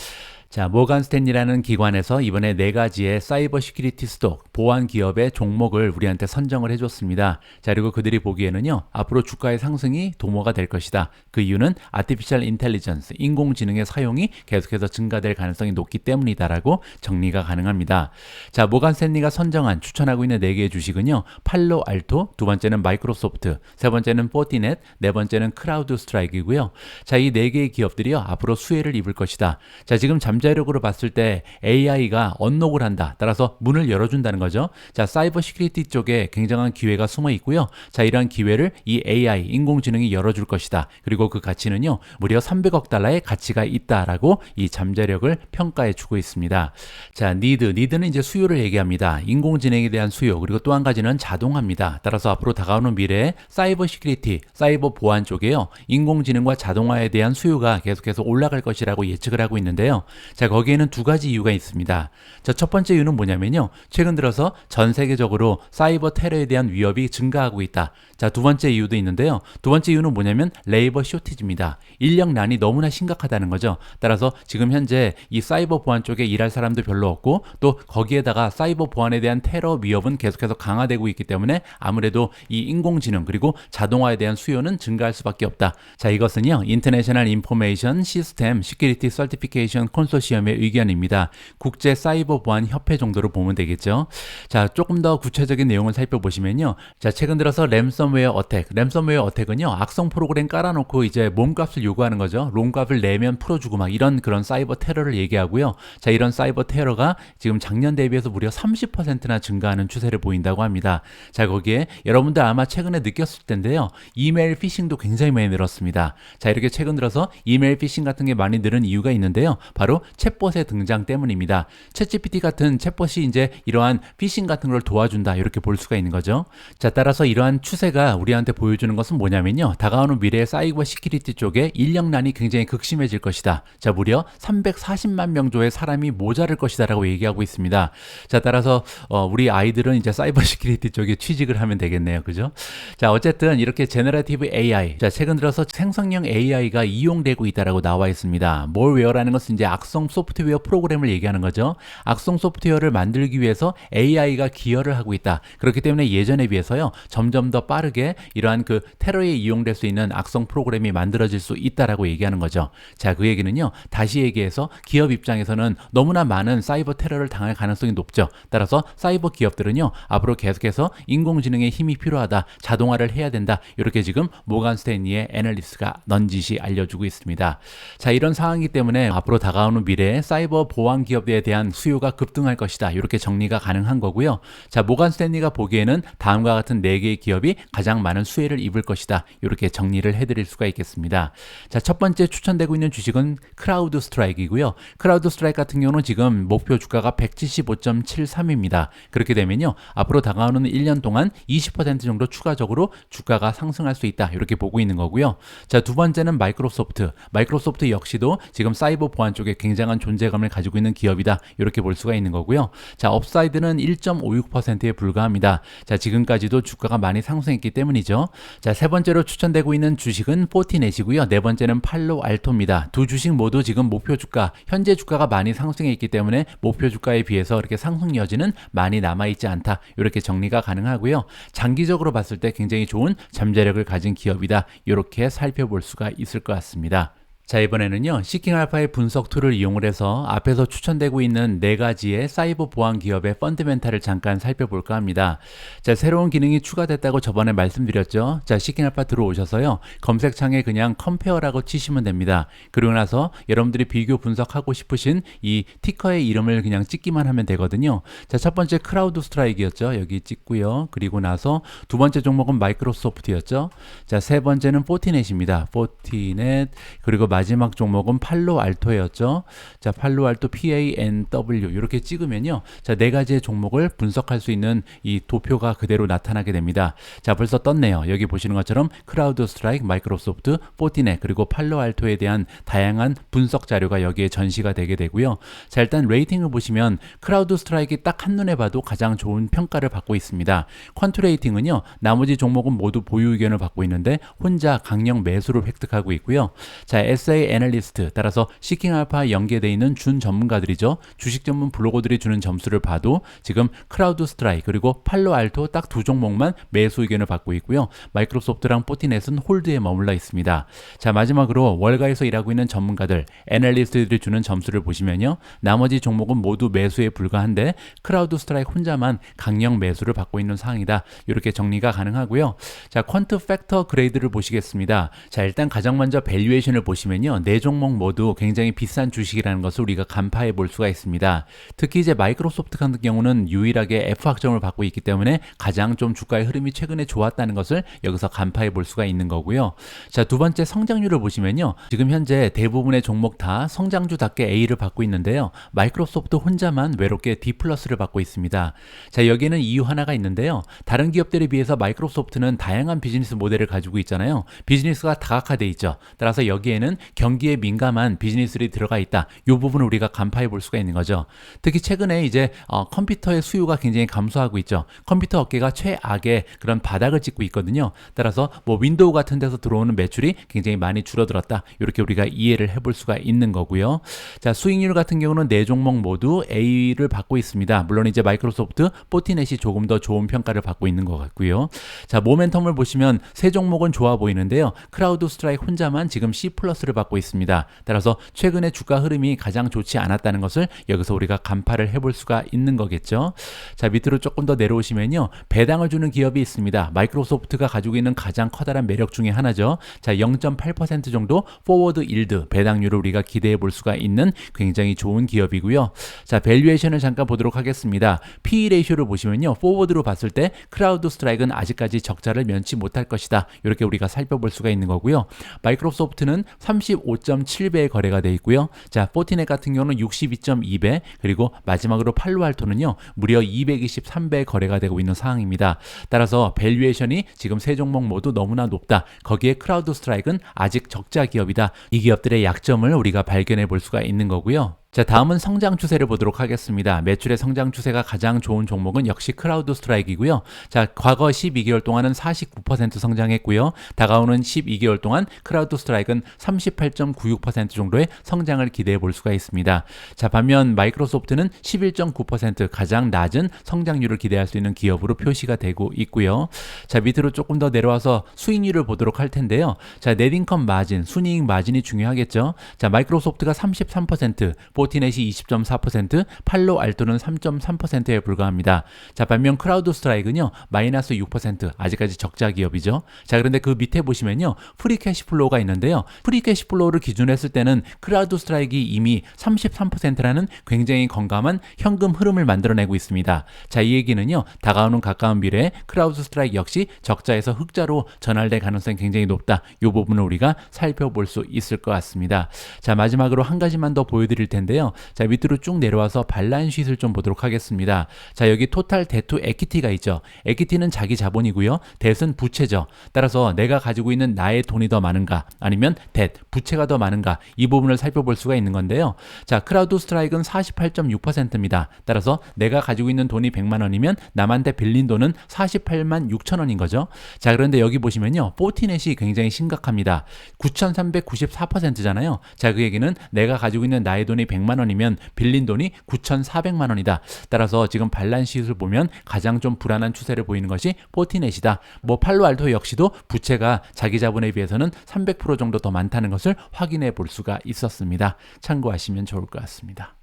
자, 모간 스탠리라는 기관에서 이번에 4가지의 사이버 시큐리티 스톡, 보안 기업의 종목을 우리한테 선정을 해줬습니다. 자, 그리고 그들이 보기에는요, 앞으로 주가의 상승이 도모가 될 것이다. 그 이유는 아티피셜 인텔리전스, 인공지능의 사용이 계속해서 증가될 가능성이 높기 때문이다라고 정리가 가능합니다. 자, 모간 스탠리가 선정한, 추천하고 있는 4개의 주식은요, 팔로 알토, 두 번째는 마이크로소프트, 세 번째는 포티넷, 네 번째는 크라우드 스트라이크이고요. 자, 이 4개의 기업들이요, 앞으로 수혜를 입을 것이다. 자, 지금 잠재력으로 봤을 때 AI가 언록을 한다. 따라서 문을 열어준다는 거죠. 자, 사이버 시큐리티 쪽에 굉장한 기회가 숨어 있고요. 자, 이러한 기회를 이 AI, 인공지능이 열어줄 것이다. 그리고 그 가치는요, 무려 300억 달러의 가치가 있다라고 이 잠재력을 평가해 주고 있습니다. 자, 니드는 이제 수요를 얘기합니다. 인공지능에 대한 수요, 그리고 또 한 가지는 자동화입니다. 따라서 앞으로 다가오는 미래에 사이버 시큐리티, 사이버 보안 쪽에요, 인공지능과 자동화에 대한 수요가 계속해서 올라갈 것이라고 예측을 하고 있는데요. 자, 거기에는 2가지 이유가 있습니다. 자, 첫 번째 이유는 뭐냐면요, 최근 들어서 전 세계적으로 사이버 테러에 대한 위협이 증가하고 있다. 자, 두 번째 이유도 있는데요. 두 번째 이유는 뭐냐면 레이버 쇼티지입니다. 인력난이 너무나 심각하다는 거죠. 따라서 지금 현재 이 사이버 보안 쪽에 일할 사람도 별로 없고, 또 거기에다가 사이버 보안에 대한 테러 위협은 계속해서 강화되고 있기 때문에 아무래도 이 인공지능 그리고 자동화에 대한 수요는 증가할 수밖에 없다. 자, 이것은요, 인터내셔널 인포메이션 시스템 시큐리티 서티피케이션 콘소시엄의 의견입니다. 국제 사이버 보안 협회 정도로 보면 되겠죠. 자, 조금 더 구체적인 내용을 살펴보시면요. 자, 최근 들어서 랜섬웨어 어택은요, 악성 프로그램 깔아놓고 이제 몸값을 요구하는 거죠. 롬값을 내면 풀어주고 막 이런 그런 사이버 테러를 얘기하고요. 자, 이런 사이버 테러가 지금 작년 대비해서 무려 30%나 증가하는 추세를 보인다고 합니다. 자, 거기에 여러분들 아마 최근에 느꼈을 텐데요. 이메일 피싱도 굉장히 많이 늘었습니다. 자, 이렇게 최근 들어서 이메일 피싱 같은 게 많이 늘은 이유가 있는데요. 바로 챗봇의 등장 때문입니다. 챗GPT 같은 챗봇이 이제 이러한 피싱 같은 걸 도와준다, 이렇게 볼 수가 있는 거죠. 자, 따라서 이러한 추세가 우리한테 보여주는 것은 뭐냐면요, 다가오는 미래의 사이버 시큐리티 쪽에 인력난이 굉장히 극심해질 것이다. 자, 무려 340만 명조의 사람이 모자랄 것이다 라고 얘기하고 있습니다. 자, 따라서 우리 아이들은 이제 사이버 시큐리티 쪽에 취직을 하면 되겠네요. 그죠? 자, 어쨌든 이렇게 제너레티브 AI, 자, 최근 들어서 생성형 AI가 이용되고 있다라고 나와 있습니다. 몰웨어라는 것은 이제 악성 소프트웨어 프로그램을 얘기하는 거죠. 악성 소프트웨어를 만들기 위해서 AI가 기여를 하고 있다. 그렇기 때문에 예전에 비해서요, 점점 더 빠르게 이러한 그 테러에 이용될 수 있는 악성 프로그램이 만들어질 수 있다라고 얘기하는 거죠. 자, 그 얘기는요, 다시 얘기해서 기업 입장에서는 너무나 많은 사이버 테러를 당할 가능성이 높죠. 따라서 사이버 기업들은요, 앞으로 계속해서 인공지능의 힘이 필요하다, 자동화를 해야 된다, 이렇게 지금 모간 스탠리의 애널리스트가 넌지시 알려주고 있습니다. 자, 이런 상황이기 때문에 앞으로 다가오는 다가오는 미래에 사이버 보안 기업에 대한 수요가 급등할 것이다. 이렇게 정리가 가능한 거고요. 자, 모건 스탠리가 보기에는 다음과 같은 4개의 기업이 가장 많은 수혜를 입을 것이다. 이렇게 정리를 해드릴 수가 있겠습니다. 자, 첫 번째 추천되고 있는 주식은 크라우드 스트라이크이고요. 크라우드 스트라이크 같은 경우는 지금 목표 주가가 175.73입니다. 그렇게 되면요, 앞으로 다가오는 1년 동안 20% 정도 추가적으로 주가가 상승할 수 있다. 이렇게 보고 있는 거고요. 자, 두 번째는 마이크로소프트. 마이크로소프트 역시도 지금 사이버 보안 쪽에 굉장한 존재감을 가지고 있는 기업이다. 이렇게 볼 수가 있는 거고요. 자, 업사이드는 1.56%에 불과합니다. 자, 지금까지도 주가가 많이 상승했기 때문이죠. 자, 세 번째로 추천되고 있는 주식은 포티넷이고요. 네 번째는 팔로알토입니다. 두 주식 모두 지금 목표 주가, 현재 주가가 많이 상승해 있기 때문에 목표 주가에 비해서 이렇게 상승 여지는 많이 남아있지 않다. 이렇게 정리가 가능하고요. 장기적으로 봤을 때 굉장히 좋은 잠재력을 가진 기업이다. 이렇게 살펴볼 수가 있을 것 같습니다. 자, 이번에는요, 시킹알파의 분석 툴을 이용을 해서 앞에서 추천되고 있는 4가지의 사이버 보안 기업의 펀드멘탈을 잠깐 살펴볼까 합니다. 자, 새로운 기능이 추가됐다고 저번에 말씀드렸죠. 자, 시킹알파 들어오셔서요, 검색창에 그냥 컴페어라고 치시면 됩니다. 그리고 나서 여러분들이 비교 분석하고 싶으신 이 티커의 이름을 그냥 찍기만 하면 되거든요. 자, 첫 번째 크라우드 스트라이크였죠. 여기 찍고요. 그리고 나서 두 번째 종목은 마이크로소프트였죠. 자, 세 번째는 포티넷입니다. 포티넷. 그리고 마지막 종목은 팔로알토였죠. 자, 팔로알토 PANW 이렇게 찍으면요, 자, 4가지의 종목을 분석할 수 있는 이 도표가 그대로 나타나게 됩니다. 자, 벌써 떴네요. 여기 보시는 것처럼 크라우드 스트라이크, 마이크로소프트, 포티넷 그리고 팔로알토에 대한 다양한 분석 자료가 여기에 전시가 되게 되고요. 자, 일단 레이팅을 보시면 크라우드 스트라이크가 딱 한눈에 봐도 가장 좋은 평가를 받고 있습니다. 퀀트 레이팅은요, 나머지 종목은 모두 보유 의견을 받고 있는데 혼자 강력 매수를 획득하고 있고요. 자, SA 애널리스트, 따라서 시킹알파 연계되어 있는 준 전문가들이죠. 주식 전문 블로거들이 주는 점수를 봐도 지금 크라우드 스트라이크 그리고 팔로알토 딱 두 종목만 매수 의견을 받고 있고요. 마이크로소프트랑 포티넷은 홀드에 머물러 있습니다. 자, 마지막으로 월가에서 일하고 있는 전문가들, 애널리스트들이 주는 점수를 보시면요, 나머지 종목은 모두 매수에 불과한데 크라우드 스트라이크 혼자만 강력 매수를 받고 있는 상황이다. 이렇게 정리가 가능하고요. 자, 퀀트 팩터 그레이드를 보시겠습니다. 자, 일단 가장 먼저 밸류에이션을 보시면요, 4종목 모두 굉장히 비싼 주식이라는 것을 우리가 간파해 볼 수가 있습니다. 특히 이제 마이크로소프트 같은 경우는 유일하게 F 학점을 받고 있기 때문에 가장 좀 주가의 흐름이 최근에 좋았다는 것을 여기서 간파해 볼 수가 있는 거고요. 자, 두 번째 성장률을 보시면요, 지금 현재 대부분의 종목 다 성장주답게 A를 받고 있는데요, 마이크로소프트 혼자만 외롭게 D 플러스를 받고 있습니다. 자, 여기에는 이유 하나가 있는데요, 다른 기업들에 비해서 마이크로소프트는 다양한 비즈니스 모델을 가지고 있잖아요. 비즈니스가 다각화돼 있죠. 따라서 여기에는 경기에 민감한 비즈니스들이 들어가 있다. 이 부분을 우리가 간파해 볼 수가 있는 거죠. 특히 최근에 이제 컴퓨터의 수요가 굉장히 감소하고 있죠. 컴퓨터 업계가 최악의 그런 바닥을 찍고 있거든요. 따라서 뭐 윈도우 같은 데서 들어오는 매출이 굉장히 많이 줄어들었다. 이렇게 우리가 이해를 해볼 수가 있는 거고요. 자, 수익률 같은 경우는 4종목 모두 A를 받고 있습니다. 물론 이제 마이크로소프트, 포티넷이 조금 더 좋은 평가를 받고 있는 것 같고요. 자, 모멘텀을 보시면 3종목은 좋아 보이는데요, 크라우드 스트라이크 혼자만 지금 C 플러스를 받고 있습니다. 따라서 최근에 주가 흐름이 가장 좋지 않았다는 것을 여기서 우리가 간파를 해볼 수가 있는 거겠죠. 자, 밑으로 조금 더 내려오시면요, 배당을 주는 기업이 있습니다. 마이크로소프트가 가지고 있는 가장 커다란 매력 중에 하나죠. 자, 0.8% 정도 포워드 일드 배당률을 우리가 기대해 볼 수가 있는 굉장히 좋은 기업이고요. 자, 밸류에이션을 잠깐 보도록 하겠습니다. PE 레이쇼를 보시면요, 포워드로 봤을 때 크라우드 스트라이크는 아직까지 적자를 면치 못할 것이다. 이렇게 우리가 살펴볼 수가 있는 거고요. 마이크로소프트는 35.7배의 거래가 되어 있고요. 자, 포티넷 같은 경우는 62.2배, 그리고 마지막으로 팔로알토는요, 무려 223배의 거래가 되고 있는 상황입니다. 따라서 밸류에이션이 지금 3종목 모두 너무나 높다. 거기에 크라우드 스트라이크는 아직 적자 기업이다. 이 기업들의 약점을 우리가 발견해 볼 수가 있는 거고요. 자, 다음은 성장 추세를 보도록 하겠습니다. 매출의 성장 추세가 가장 좋은 종목은 역시 크라우드 스트라이크이고요. 자, 과거 12개월 동안은 49% 성장했고요. 다가오는 12개월 동안 크라우드 스트라이크는 38.96% 정도의 성장을 기대해 볼 수가 있습니다. 자, 반면 마이크로소프트는 11.9% 가장 낮은 성장률을 기대할 수 있는 기업으로 표시가 되고 있고요. 자, 밑으로 조금 더 내려와서 수익률을 보도록 할 텐데요. 자, 넷인컴 마진, 순이익 마진이 중요하겠죠. 자, 마이크로소프트가 33%, 포티넷이 20.4%, 팔로알토는 3.3%에 불과합니다. 자, 반면 크라우드 스트라이크는요, 마이너스 6%, 아직까지 적자 기업이죠. 자, 그런데 그 밑에 보시면요, 프리 캐시플로우가 있는데요. 프리 캐시플로우를 기준으로 했을 때는 크라우드 스트라이크가 이미 33%라는 굉장히 건강한 현금 흐름을 만들어내고 있습니다. 자, 이 얘기는요, 다가오는 가까운 미래에 크라우드 스트라이크 역시 적자에서 흑자로 전환될 가능성이 굉장히 높다. 이 부분을 우리가 살펴볼 수 있을 것 같습니다. 자, 마지막으로 한 가지만 더 보여드릴 텐데요. 자, 밑으로 쭉 내려와서 발란시트를 좀 보도록 하겠습니다. 자, 여기 토탈 데투 에퀴티가 있죠. 에퀴티는 자기 자본이고요. 뎃은 부채죠. 따라서 내가 가지고 있는 나의 돈이 더 많은가, 아니면 뎃, 부채가 더 많은가, 이 부분을 살펴볼 수가 있는 건데요. 자, 크라우드 스트라이크는 48.6%입니다. 따라서 내가 가지고 있는 돈이 100만 원이면 남한테 빌린 돈은 48만 6천 원인 거죠. 자, 그런데 여기 보시면요, 포티넷이 굉장히 심각합니다. 9,394%잖아요. 자, 그 얘기는 내가 가지고 있는 나의 돈이 100만 원이면 빌린 돈이 9,400만 원이다. 따라서 지금 발란시트를 보면 가장 좀 불안한 추세를 보이는 것이 포티넷이다. 뭐 팔로알토 역시도 부채가 자기 자본에 비해서는 300% 정도 더 많다는 것을 확인해 볼 수가 있었습니다. 참고하시면 좋을 것 같습니다.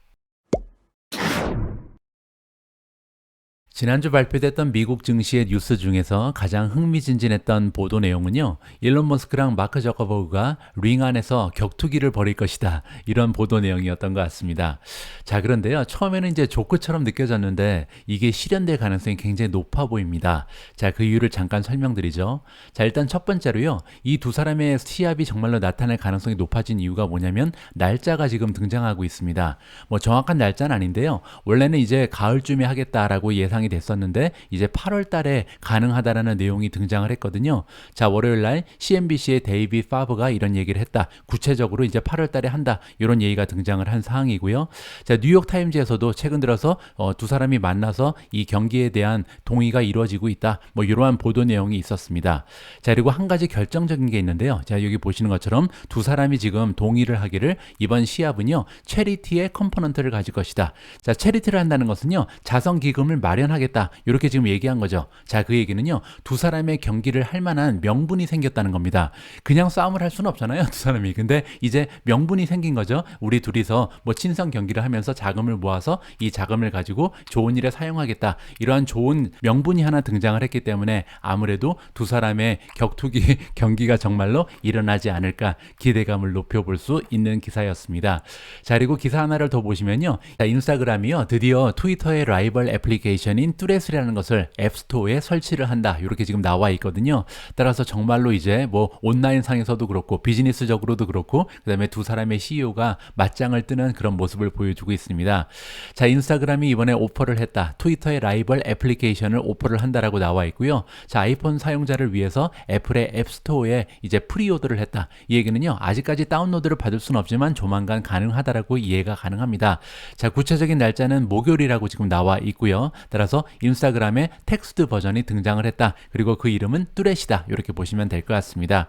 지난주 발표됐던 미국 증시의 뉴스 중에서 가장 흥미진진했던 보도 내용은요, 일론 머스크랑 마크 저커버그가 링 안에서 격투기를 벌일 것이다, 이런 보도 내용이었던 것 같습니다. 자, 그런데요, 처음에는 이제 조크처럼 느껴졌는데 이게 실현될 가능성이 굉장히 높아 보입니다. 자, 그 이유를 잠깐 설명드리죠. 자, 일단 첫 번째로요, 이 두 사람의 시합이 정말로 나타날 가능성이 높아진 이유가 뭐냐면 날짜가 지금 등장하고 있습니다. 뭐 정확한 날짜는 아닌데요, 원래는 이제 가을쯤에 하겠다라고 예상이 됐었는데 이제 8월 달에 가능하다라는 내용이 등장을 했거든요. 자, 월요일 날 CNBC의 데이비 파브가 이런 얘기를 했다. 구체적으로 이제 8월 달에 한다. 이런 얘기가 등장을 한 사항이고요. 자, 뉴욕 타임즈에서도 최근 들어서 두 사람이 만나서 이 경기에 대한 동의가 이루어지고 있다. 뭐 이러한 보도 내용이 있었습니다. 자, 그리고 한 가지 결정적인 게 있는데요. 자, 여기 보시는 것처럼 두 사람이 지금 동의를 하기를 이번 시합은요, 체리티의 컴포넌트를 가질 것이다. 자, 체리티를 한다는 것은요, 자선 기금을 마련하겠다, 이렇게 지금 얘기한 거죠. 자, 그 얘기는요, 두 사람의 경기를 할 만한 명분이 생겼다는 겁니다. 그냥 싸움을 할 수는 없잖아요, 두 사람이. 근데 이제 명분이 생긴 거죠. 우리 둘이서 뭐 친선 경기를 하면서 자금을 모아서 이 자금을 가지고 좋은 일에 사용하겠다, 이러한 좋은 명분이 하나 등장을 했기 때문에 아무래도 두 사람의 격투기 경기가 정말로 일어나지 않을까 기대감을 높여볼 수 있는 기사였습니다. 자, 그리고 기사 하나를 더 보시면요, 자, 인스타그램이요, 드디어 트위터의 라이벌 애플리케이션인 뚜레스라는 것을 앱스토어에 설치를 한다, 이렇게 지금 나와 있거든요. 따라서 정말로 이제 뭐 온라인 상에서도 그렇고 비즈니스적으로도 그렇고 그 다음에 두 사람의 CEO가 맞짱을 뜨는 그런 모습을 보여주고 있습니다. 자, 인스타그램이 이번에 오퍼를 했다. 트위터의 라이벌 애플리케이션을 오퍼를 한다라고 나와 있고요. 자, 아이폰 사용자를 위해서 애플의 앱스토어에 이제 프리오더를 했다. 이 얘기는요, 아직까지 다운로드를 받을 수는 없지만 조만간 가능하다라고 이해가 가능합니다. 자, 구체적인 날짜는 목요일이라고 지금 나와 있고요. 따라서 인스타그램에 텍스트 버전이 등장을 했다. 그리고 그 이름은 뚜렛이다. 이렇게 보시면 될 것 같습니다.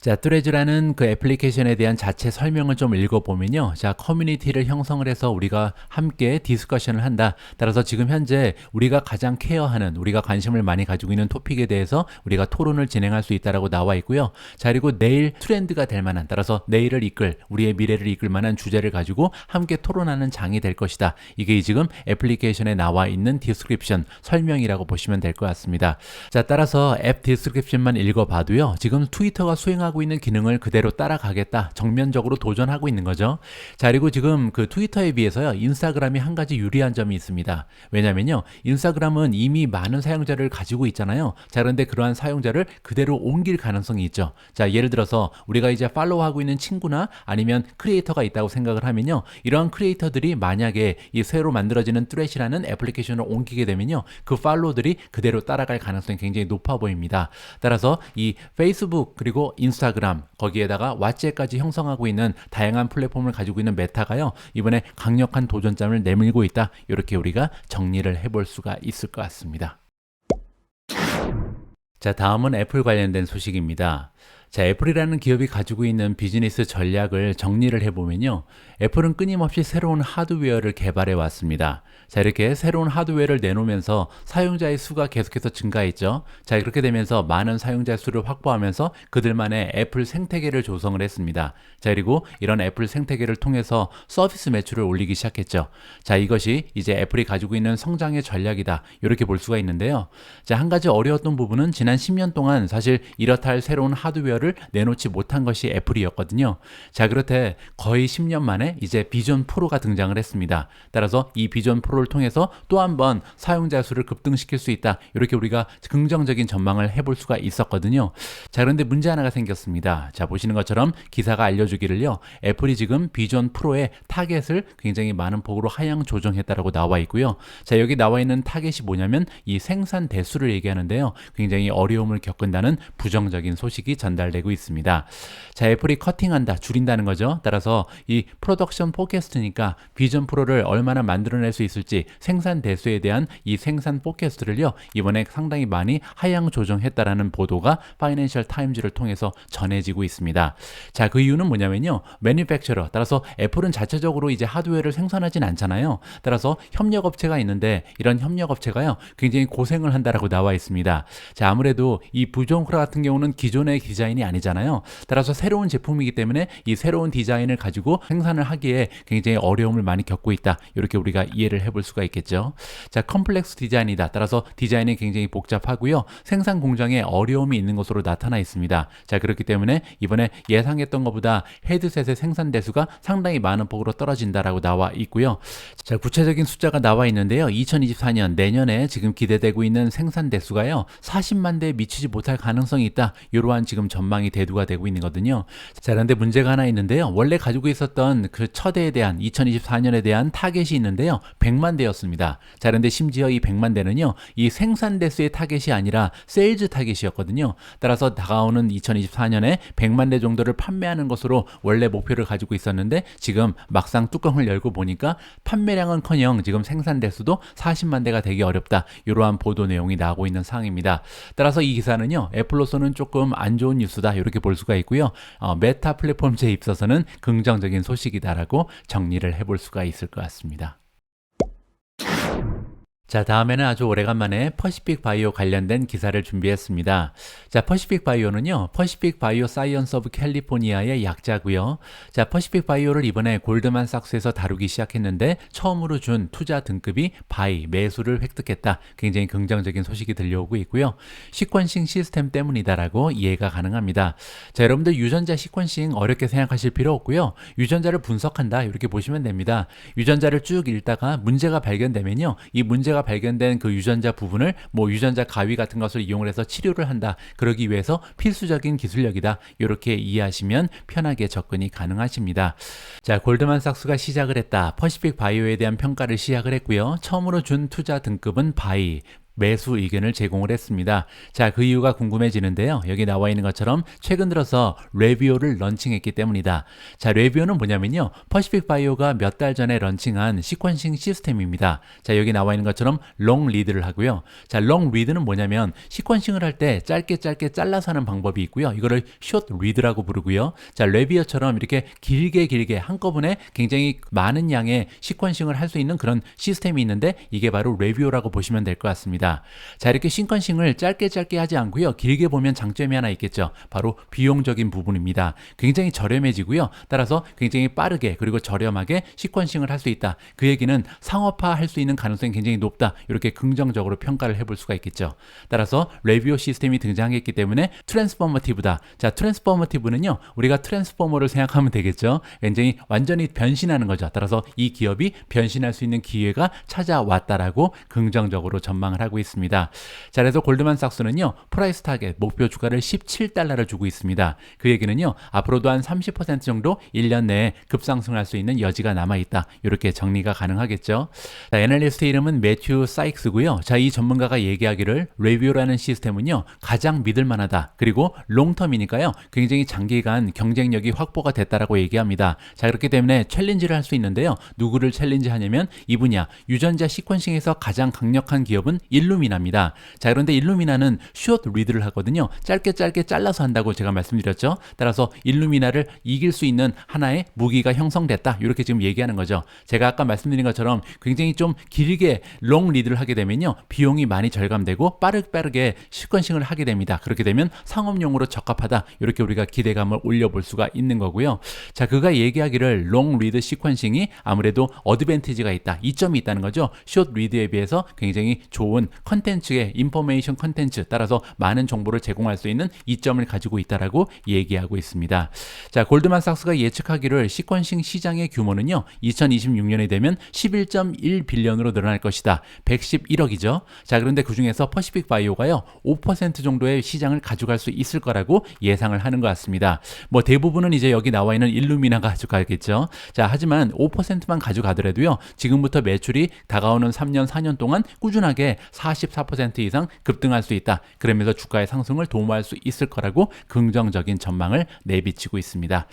자, 뚜렛이라는 그 애플리케이션에 대한 자체 설명을 좀 읽어보면요. 자, 커뮤니티를 형성을 해서 우리가 함께 디스커션을 한다. 따라서 지금 현재 우리가 가장 케어하는, 우리가 관심을 많이 가지고 있는 토픽에 대해서 우리가 토론을 진행할 수 있다라고 나와 있고요. 자, 그리고 내일 트렌드가 될 만한, 따라서 내일을 이끌, 우리의 미래를 이끌 만한 주제를 가지고 함께 토론하는 장이 될 것이다. 이게 지금 애플리케이션에 나와 있는 디스크립션, 설명이라고 보시면 될 것 같습니다. 자, 따라서 앱 디스크립션만 읽어봐도요, 지금 트위터가 수행하고 있는 기능을 그대로 따라가겠다, 정면적으로 도전하고 있는 거죠. 자, 그리고 지금 그 트위터에 비해서요, 인스타그램이 한 가지 유리한 점이 있습니다. 왜냐면요, 인스타그램은 이미 많은 사용자를 가지고 있잖아요. 자, 그런데 그러한 사용자를 그대로 옮길 가능성이 있죠. 자, 예를 들어서 우리가 이제 팔로우하고 있는 친구나 아니면 크리에이터가 있다고 생각을 하면요, 이러한 크리에이터들이 만약에 이 새로 만들어지는 뚜렛이라는 애플리케이션을 옮기게 되면요, 그 팔로우들이 그대로 따라갈 가능성이 굉장히 높아 보입니다. 따라서 이 페이스북 그리고 인스타그램, 거기에다가 왓츠앱까지 형성하고 있는 다양한 플랫폼을 가지고 있는 메타가요, 이번에 강력한 도전장을 내밀고 있다. 이렇게 우리가 정리를 해볼 수가 있을 것 같습니다. 자, 다음은 애플 관련된 소식입니다. 자, 애플이라는 기업이 가지고 있는 비즈니스 전략을 정리를 해보면요. 애플은 끊임없이 새로운 하드웨어를 개발해 왔습니다. 자, 이렇게 새로운 하드웨어를 내놓으면서 사용자의 수가 계속해서 증가했죠. 자, 그렇게 되면서 많은 사용자 수를 확보하면서 그들만의 애플 생태계를 조성을 했습니다. 자, 그리고 이런 애플 생태계를 통해서 서비스 매출을 올리기 시작했죠. 자, 이것이 이제 애플이 가지고 있는 성장의 전략이다. 이렇게 볼 수가 있는데요. 자, 한 가지 어려웠던 부분은 지난 10년 동안 사실 이렇다 할 새로운 하드웨어를 내놓지 못한 것이 애플이었거든요. 자, 그렇대 거의 10년 만에 이제 비전 프로가 등장을 했습니다. 따라서 이 비전 프로를 통해서 또 한 번 사용자 수를 급등시킬 수 있다. 이렇게 우리가 긍정적인 전망을 해볼 수가 있었거든요. 자, 그런데 문제 하나가 생겼습니다. 자, 보시는 것처럼 기사가 알려주기를요. 애플이 지금 비전 프로의 타겟을 굉장히 많은 폭으로 하향 조정했다라고 나와 있고요. 자, 여기 나와 있는 타겟이 뭐냐면 이 생산 대수를 얘기하는데요. 굉장히 어려움을 겪는다는 부정적인 소식이 전달되고 있습니다. 자, 애플이 커팅한다, 줄인다는 거죠. 따라서 이 프로덕션 포캐스트니까 비전 프로를 얼마나 만들어낼 수 있을지 생산 대수에 대한 이 생산 포캐스트를요. 이번에 상당히 많이 하향 조정했다라는 보도가 파이낸셜 타임즈를 통해서 전해지고 있습니다. 자, 그 이유는 뭐냐면요. 매니팩처러, 따라서 애플은 자체적으로 이제 하드웨어를 생산하진 않잖아요. 따라서 협력업체가 있는데 이런 협력업체가요. 굉장히 고생을 한다라고 나와 있습니다. 자, 아무래도 이 비전 프로 같은 경우는 기존의 디자인이 아니잖아요. 따라서 새로운 제품이기 때문에 이 새로운 디자인을 가지고 생산을 하기에 굉장히 어려움을 많이 겪고 있다. 이렇게 우리가 이해를 해볼 수가 있겠죠. 자, 컴플렉스 디자인이다. 따라서 디자인이 굉장히 복잡하고요. 생산 공정에 어려움이 있는 것으로 나타나 있습니다. 자, 그렇기 때문에 이번에 예상했던 것보다 헤드셋의 생산 대수가 상당히 많은 폭으로 떨어진다라고 나와 있고요. 자, 구체적인 숫자가 나와 있는데요. 2024년 내년에 지금 기대되고 있는 생산 대수가요. 40만 대에 미치지 못할 가능성이 있다. 이러한 지금 전망이 대두가 되고 있는 거거든요. 자, 그런데 문제가 하나 있는데요. 원래 가지고 있었던 그 첫 해에 대한 2024년에 대한 타겟이 있는데요. 100만 대였습니다. 자, 그런데 심지어 이 100만 대는요. 이 생산 대수의 타겟이 아니라 세일즈 타겟이었거든요. 따라서 다가오는 2024년에 100만 대 정도를 판매하는 것으로 원래 목표를 가지고 있었는데 지금 막상 뚜껑을 열고 보니까 판매량은커녕 지금 생산 대수도 40만 대가 되기 어렵다. 이러한 보도 내용이 나오고 있는 상황입니다. 따라서 이 기사는요. 애플로서는 조금 안 좋은 뉴스다. 이렇게 볼 수가 있고요. 메타 플랫폼즈에 있어서는 긍정적인 소식이다라고 정리를 해볼 수가 있을 것 같습니다. 자, 다음에는 아주 오래간만에 퍼시픽 바이오 관련된 기사를 준비했습니다. 자, 퍼시픽 바이오는요, 퍼시픽 바이오 사이언스 오브 캘리포니아의 약자고요. 자, 퍼시픽 바이오를 이번에 골드만삭스에서 다루기 시작했는데 처음으로 준 투자 등급이 바이, 매수를 획득했다. 굉장히 긍정적인 소식이 들려오고 있고요. 시퀀싱 시스템 때문이다라고 이해가 가능합니다. 자, 여러분들 유전자 시퀀싱 어렵게 생각하실 필요 없고요. 유전자를 분석한다. 이렇게 보시면 됩니다. 유전자를 쭉 읽다가 문제가 발견되면요. 이 문제가 발견된 그 유전자 부분을 유전자 가위 같은 것을 이용을 해서 치료를 한다. 그러기 위해서 필수적인 기술력이다. 이렇게 이해하시면 편하게 접근이 가능하십니다. 자, 골드만삭스가 시작을 했다. 퍼시픽 바이오에 대한 평가를 시작을 했고요. 처음으로 준 투자 등급은 바이. 매수 의견을 제공을 했습니다. 자, 그 이유가 궁금해지는데요. 여기 나와 있는 것처럼 최근 들어서 레비오를 런칭했기 때문이다. 자, 레비오는 뭐냐면요. 퍼시픽 바이오가 몇 달 전에 런칭한 시퀀싱 시스템입니다. 자, 여기 나와 있는 것처럼 롱 리드를 하고요. 자, 롱 리드는 뭐냐면 시퀀싱을 할 때 짧게 잘라서 하는 방법이 있고요. 이거를 숏 리드라고 부르고요. 자, 레비오처럼 이렇게 길게 한꺼번에 굉장히 많은 양의 시퀀싱을 할 수 있는 그런 시스템이 있는데 이게 바로 레비오라고 보시면 될 것 같습니다. 자, 이렇게 시퀀싱을 짧게 하지 않고요. 길게 보면 장점이 하나 있겠죠. 바로 비용적인 부분입니다. 굉장히 저렴해지고요. 따라서 굉장히 빠르게 그리고 저렴하게 시퀀싱을 할 수 있다. 그 얘기는 상업화할 수 있는 가능성이 굉장히 높다. 이렇게 긍정적으로 평가를 해볼 수가 있겠죠. 따라서 레비오 시스템이 등장했기 때문에 트랜스포머티브다. 자, 트랜스포머티브는요. 우리가 트랜스포머를 생각하면 되겠죠. 굉장히 완전히 변신하는 거죠. 따라서 이 기업이 변신할 수 있는 기회가 찾아왔다라고 긍정적으로 전망을 하고 있습니다. 자, 그래서 골드만삭스는요. 프라이스 타겟 목표 주가를 17달러를 주고 있습니다. 그 얘기는요. 앞으로도 한 30% 정도 1년 내에 급상승할 수 있는 여지가 남아있다. 이렇게 정리가 가능하겠죠. 자, 애널리스트 이름은 매튜 사익스고요. 자, 이 전문가가 얘기하기를 레비오라는 시스템은요. 가장 믿을만하다. 그리고 롱텀이니까요. 굉장히 장기간 경쟁력이 확보가 됐다라고 얘기합니다. 자, 그렇기 때문에 챌린지를 할 수 있는데요. 누구를 챌린지하냐면 이 분야 유전자 시퀀싱에서 가장 강력한 기업은 일루미나입니다. 자, 그런데 일루미나는 숏 리드를 하거든요. 짧게 잘라서 한다고 제가 말씀드렸죠. 따라서 일루미나를 이길 수 있는 하나의 무기가 형성됐다. 이렇게 지금 얘기하는 거죠. 제가 아까 말씀드린 것처럼 굉장히 좀 길게 롱 리드를 하게 되면요, 비용이 많이 절감되고 빠르게 시퀀싱을 하게 됩니다. 그렇게 되면 상업용으로 적합하다. 이렇게 우리가 기대감을 올려볼 수가 있는 거고요. 자, 그가 얘기하기를 롱 리드 시퀀싱이 아무래도 어드밴티지가 있다. 이점이 있다는 거죠. 숏 리드에 비해서 굉장히 좋은 컨텐츠의 인포메이션 컨텐츠, 따라서 많은 정보를 제공할 수 있는 이점을 가지고 있다라고 얘기하고 있습니다. 자, 골드만삭스가 예측하기를 시퀀싱 시장의 규모는요, 2026년이 되면 11.1 빌리언으로 늘어날 것이다. 111억이죠. 자, 그런데 그 중에서 퍼시픽 바이오가요, 5% 정도의 시장을 가져갈 수 있을 거라고 예상을 하는 것 같습니다. 뭐 대부분은 이제 여기 나와 있는 일루미나가 가져가겠죠. 자, 하지만 5%만 가져가더라도요, 지금부터 매출이 다가오는 3년, 4년 동안 꾸준하게 44% 이상 급등할 수 있다. 그러면서 주가의 상승을 도모할 수 있을 거라고 긍정적인 전망을 내비치고 있습니다.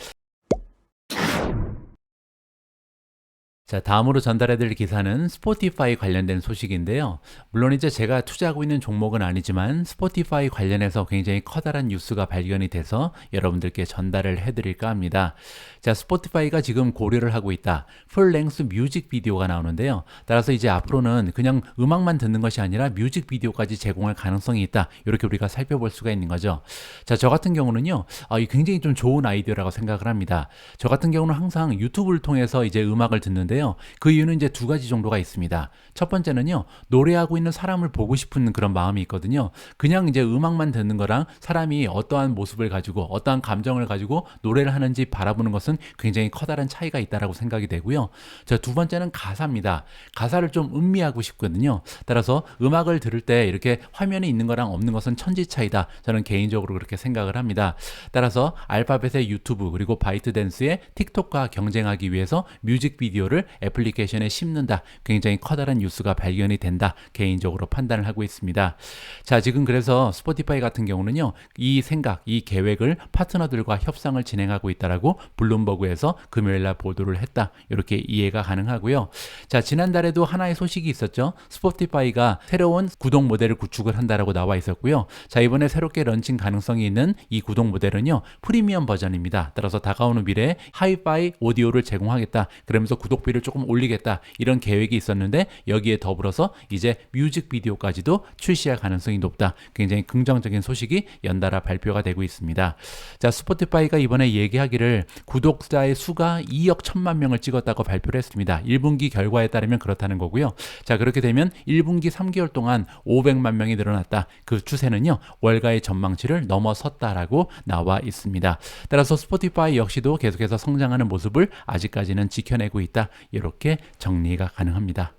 자, 다음으로 전달해드릴 기사는 스포티파이 관련된 소식인데요. 물론 이제 제가 투자하고 있는 종목은 아니지만 스포티파이 관련해서 굉장히 커다란 뉴스가 발견이 돼서 여러분들께 전달을 해드릴까 합니다. 자, 스포티파이가 지금 고려를 하고 있다. 풀랭스 뮤직비디오가 나오는데요. 따라서 이제 앞으로는 그냥 음악만 듣는 것이 아니라 뮤직비디오까지 제공할 가능성이 있다. 이렇게 우리가 살펴볼 수가 있는 거죠. 자, 저 같은 경우는요, 굉장히 좀 좋은 아이디어라고 생각을 합니다. 저 같은 경우는 항상 유튜브를 통해서 이제 음악을 듣는데 그 이유는 이제 두 가지 정도가 있습니다. 첫 번째는요, 노래하고 있는 사람을 보고 싶은 그런 마음이 있거든요. 그냥 이제 음악만 듣는 거랑 사람이 어떠한 모습을 가지고 어떠한 감정을 가지고 노래를 하는지 바라보는 것은 굉장히 커다란 차이가 있다라고 생각이 되고요. 자, 두 번째는 가사입니다. 가사를 좀 음미하고 싶거든요. 따라서 음악을 들을 때 이렇게 화면에 있는 거랑 없는 것은 천지 차이다. 저는 개인적으로 그렇게 생각을 합니다. 따라서 알파벳의 유튜브 그리고 바이트댄스의 틱톡과 경쟁하기 위해서 뮤직비디오를 애플리케이션에 심는다. 굉장히 커다란 뉴스가 발견이 된다. 개인적으로 판단을 하고 있습니다. 자, 지금 그래서 스포티파이 같은 경우는요, 이 생각, 이 계획을 파트너들과 협상을 진행하고 있다라고 블룸버그에서 금요일날 보도를 했다. 이렇게 이해가 가능하고요. 자, 지난달에도 하나의 소식이 있었죠. 스포티파이가 새로운 구독 모델을 구축을 한다라고 나와 있었고요. 자, 이번에 새롭게 런칭 가능성이 있는 이 구독 모델은요, 프리미엄 버전입니다. 따라서 다가오는 미래에 하이파이 오디오를 제공하겠다. 그러면서 구독비를 조금 올리겠다. 이런 계획이 있었는데 여기에 더불어서 이제 뮤직비디오까지도 출시할 가능성이 높다. 굉장히 긍정적인 소식이 연달아 발표가 되고 있습니다. 자, 스포티파이가 이번에 얘기하기를 구독자의 수가 2억 1천만 명을 찍었다고 발표를 했습니다. 1분기 결과에 따르면 그렇다는 거고요. 자, 그렇게 되면 1분기 3개월 동안 500만 명이 늘어났다. 그 추세는요, 월가의 전망치를 넘어섰다라고 나와 있습니다. 따라서 스포티파이 역시도 계속해서 성장하는 모습을 아직까지는 지켜내고 있다. 이렇게 정리가 가능합니다.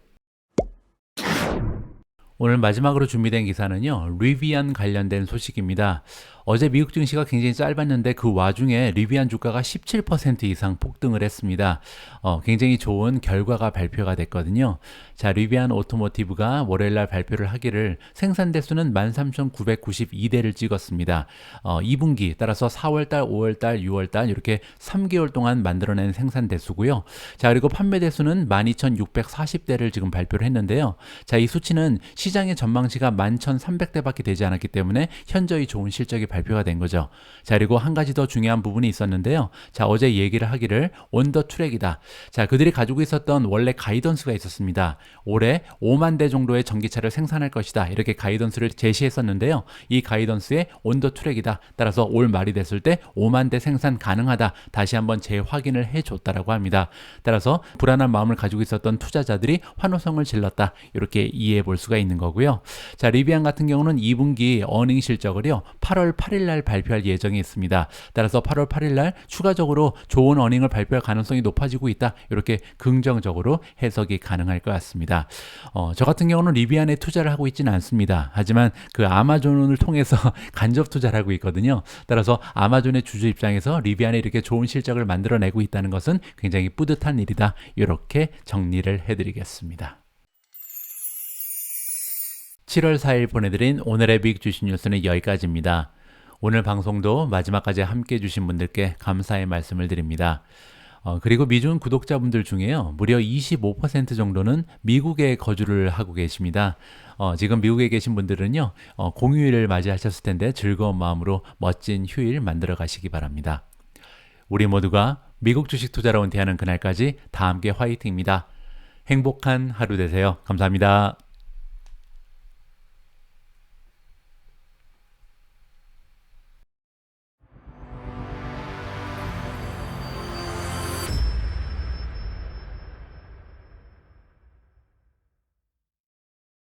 오늘 마지막으로 준비된 기사는요, 리비안 관련된 소식입니다. 어제 미국 증시가 굉장히 짧았는데 그 와중에 리비안 주가가 17% 이상 폭등을 했습니다. 굉장히 좋은 결과가 발표가 됐거든요. 자, 리비안 오토모티브가 월요일날 발표를 하기를 생산 대수는 13,992대를 찍었습니다. 2분기 따라서 4월달, 5월달, 6월달 이렇게 3개월 동안 만들어낸 생산 대수고요. 자, 그리고 판매 대수는 12,640대를 지금 발표를 했는데요. 자, 이 수치는 시장의 전망치가 11,300대밖에 되지 않았기 때문에 현저히 좋은 실적이 발표가 된 거죠. 자, 그리고 한 가지 더 중요한 부분이 있었는데요. 자, 어제 얘기를 하기를 온 더 트랙이다. 자, 그들이 가지고 있었던 원래 가이던스가 있었습니다. 올해 5만 대 정도의 전기차를 생산할 것이다. 이렇게 가이던스를 제시했었는데요. 이 가이던스에 온 더 트랙이다. 따라서 올 말이 됐을 때 5만 대 생산 가능하다. 다시 한번 재확인을 해줬다라고 합니다. 따라서 불안한 마음을 가지고 있었던 투자자들이 환호성을 질렀다. 이렇게 이해해 볼 수가 있는 거고요. 자, 리비안 같은 경우는 2분기 어닝 실적을요, 8월 8일 날 발표할 예정이 있습니다. 따라서 8월 8일 날 추가적으로 좋은 어닝을 발표할 가능성이 높아지고 있다. 이렇게 긍정적으로 해석이 가능할 것 같습니다. 저 같은 경우는 리비안에 투자를 하고 있지는 않습니다. 하지만 그 아마존을 통해서 간접 투자를 하고 있거든요. 따라서 아마존의 주주 입장에서 리비안에 이렇게 좋은 실적을 만들어내고 있다는 것은 굉장히 뿌듯한 일이다. 이렇게 정리를 해드리겠습니다. 7월 4일 보내드린 오늘의 빅 주식 뉴스는 여기까지입니다. 오늘 방송도 마지막까지 함께 해주신 분들께 감사의 말씀을 드립니다. 그리고 미중 구독자분들 중에요, 무려 25% 정도는 미국에 거주를 하고 계십니다. 지금 미국에 계신 분들은요, 공휴일을 맞이하셨을 텐데 즐거운 마음으로 멋진 휴일 만들어 가시기 바랍니다. 우리 모두가 미국 주식 투자로 은퇴하는 그날까지 다 함께 화이팅입니다. 행복한 하루 되세요. 감사합니다.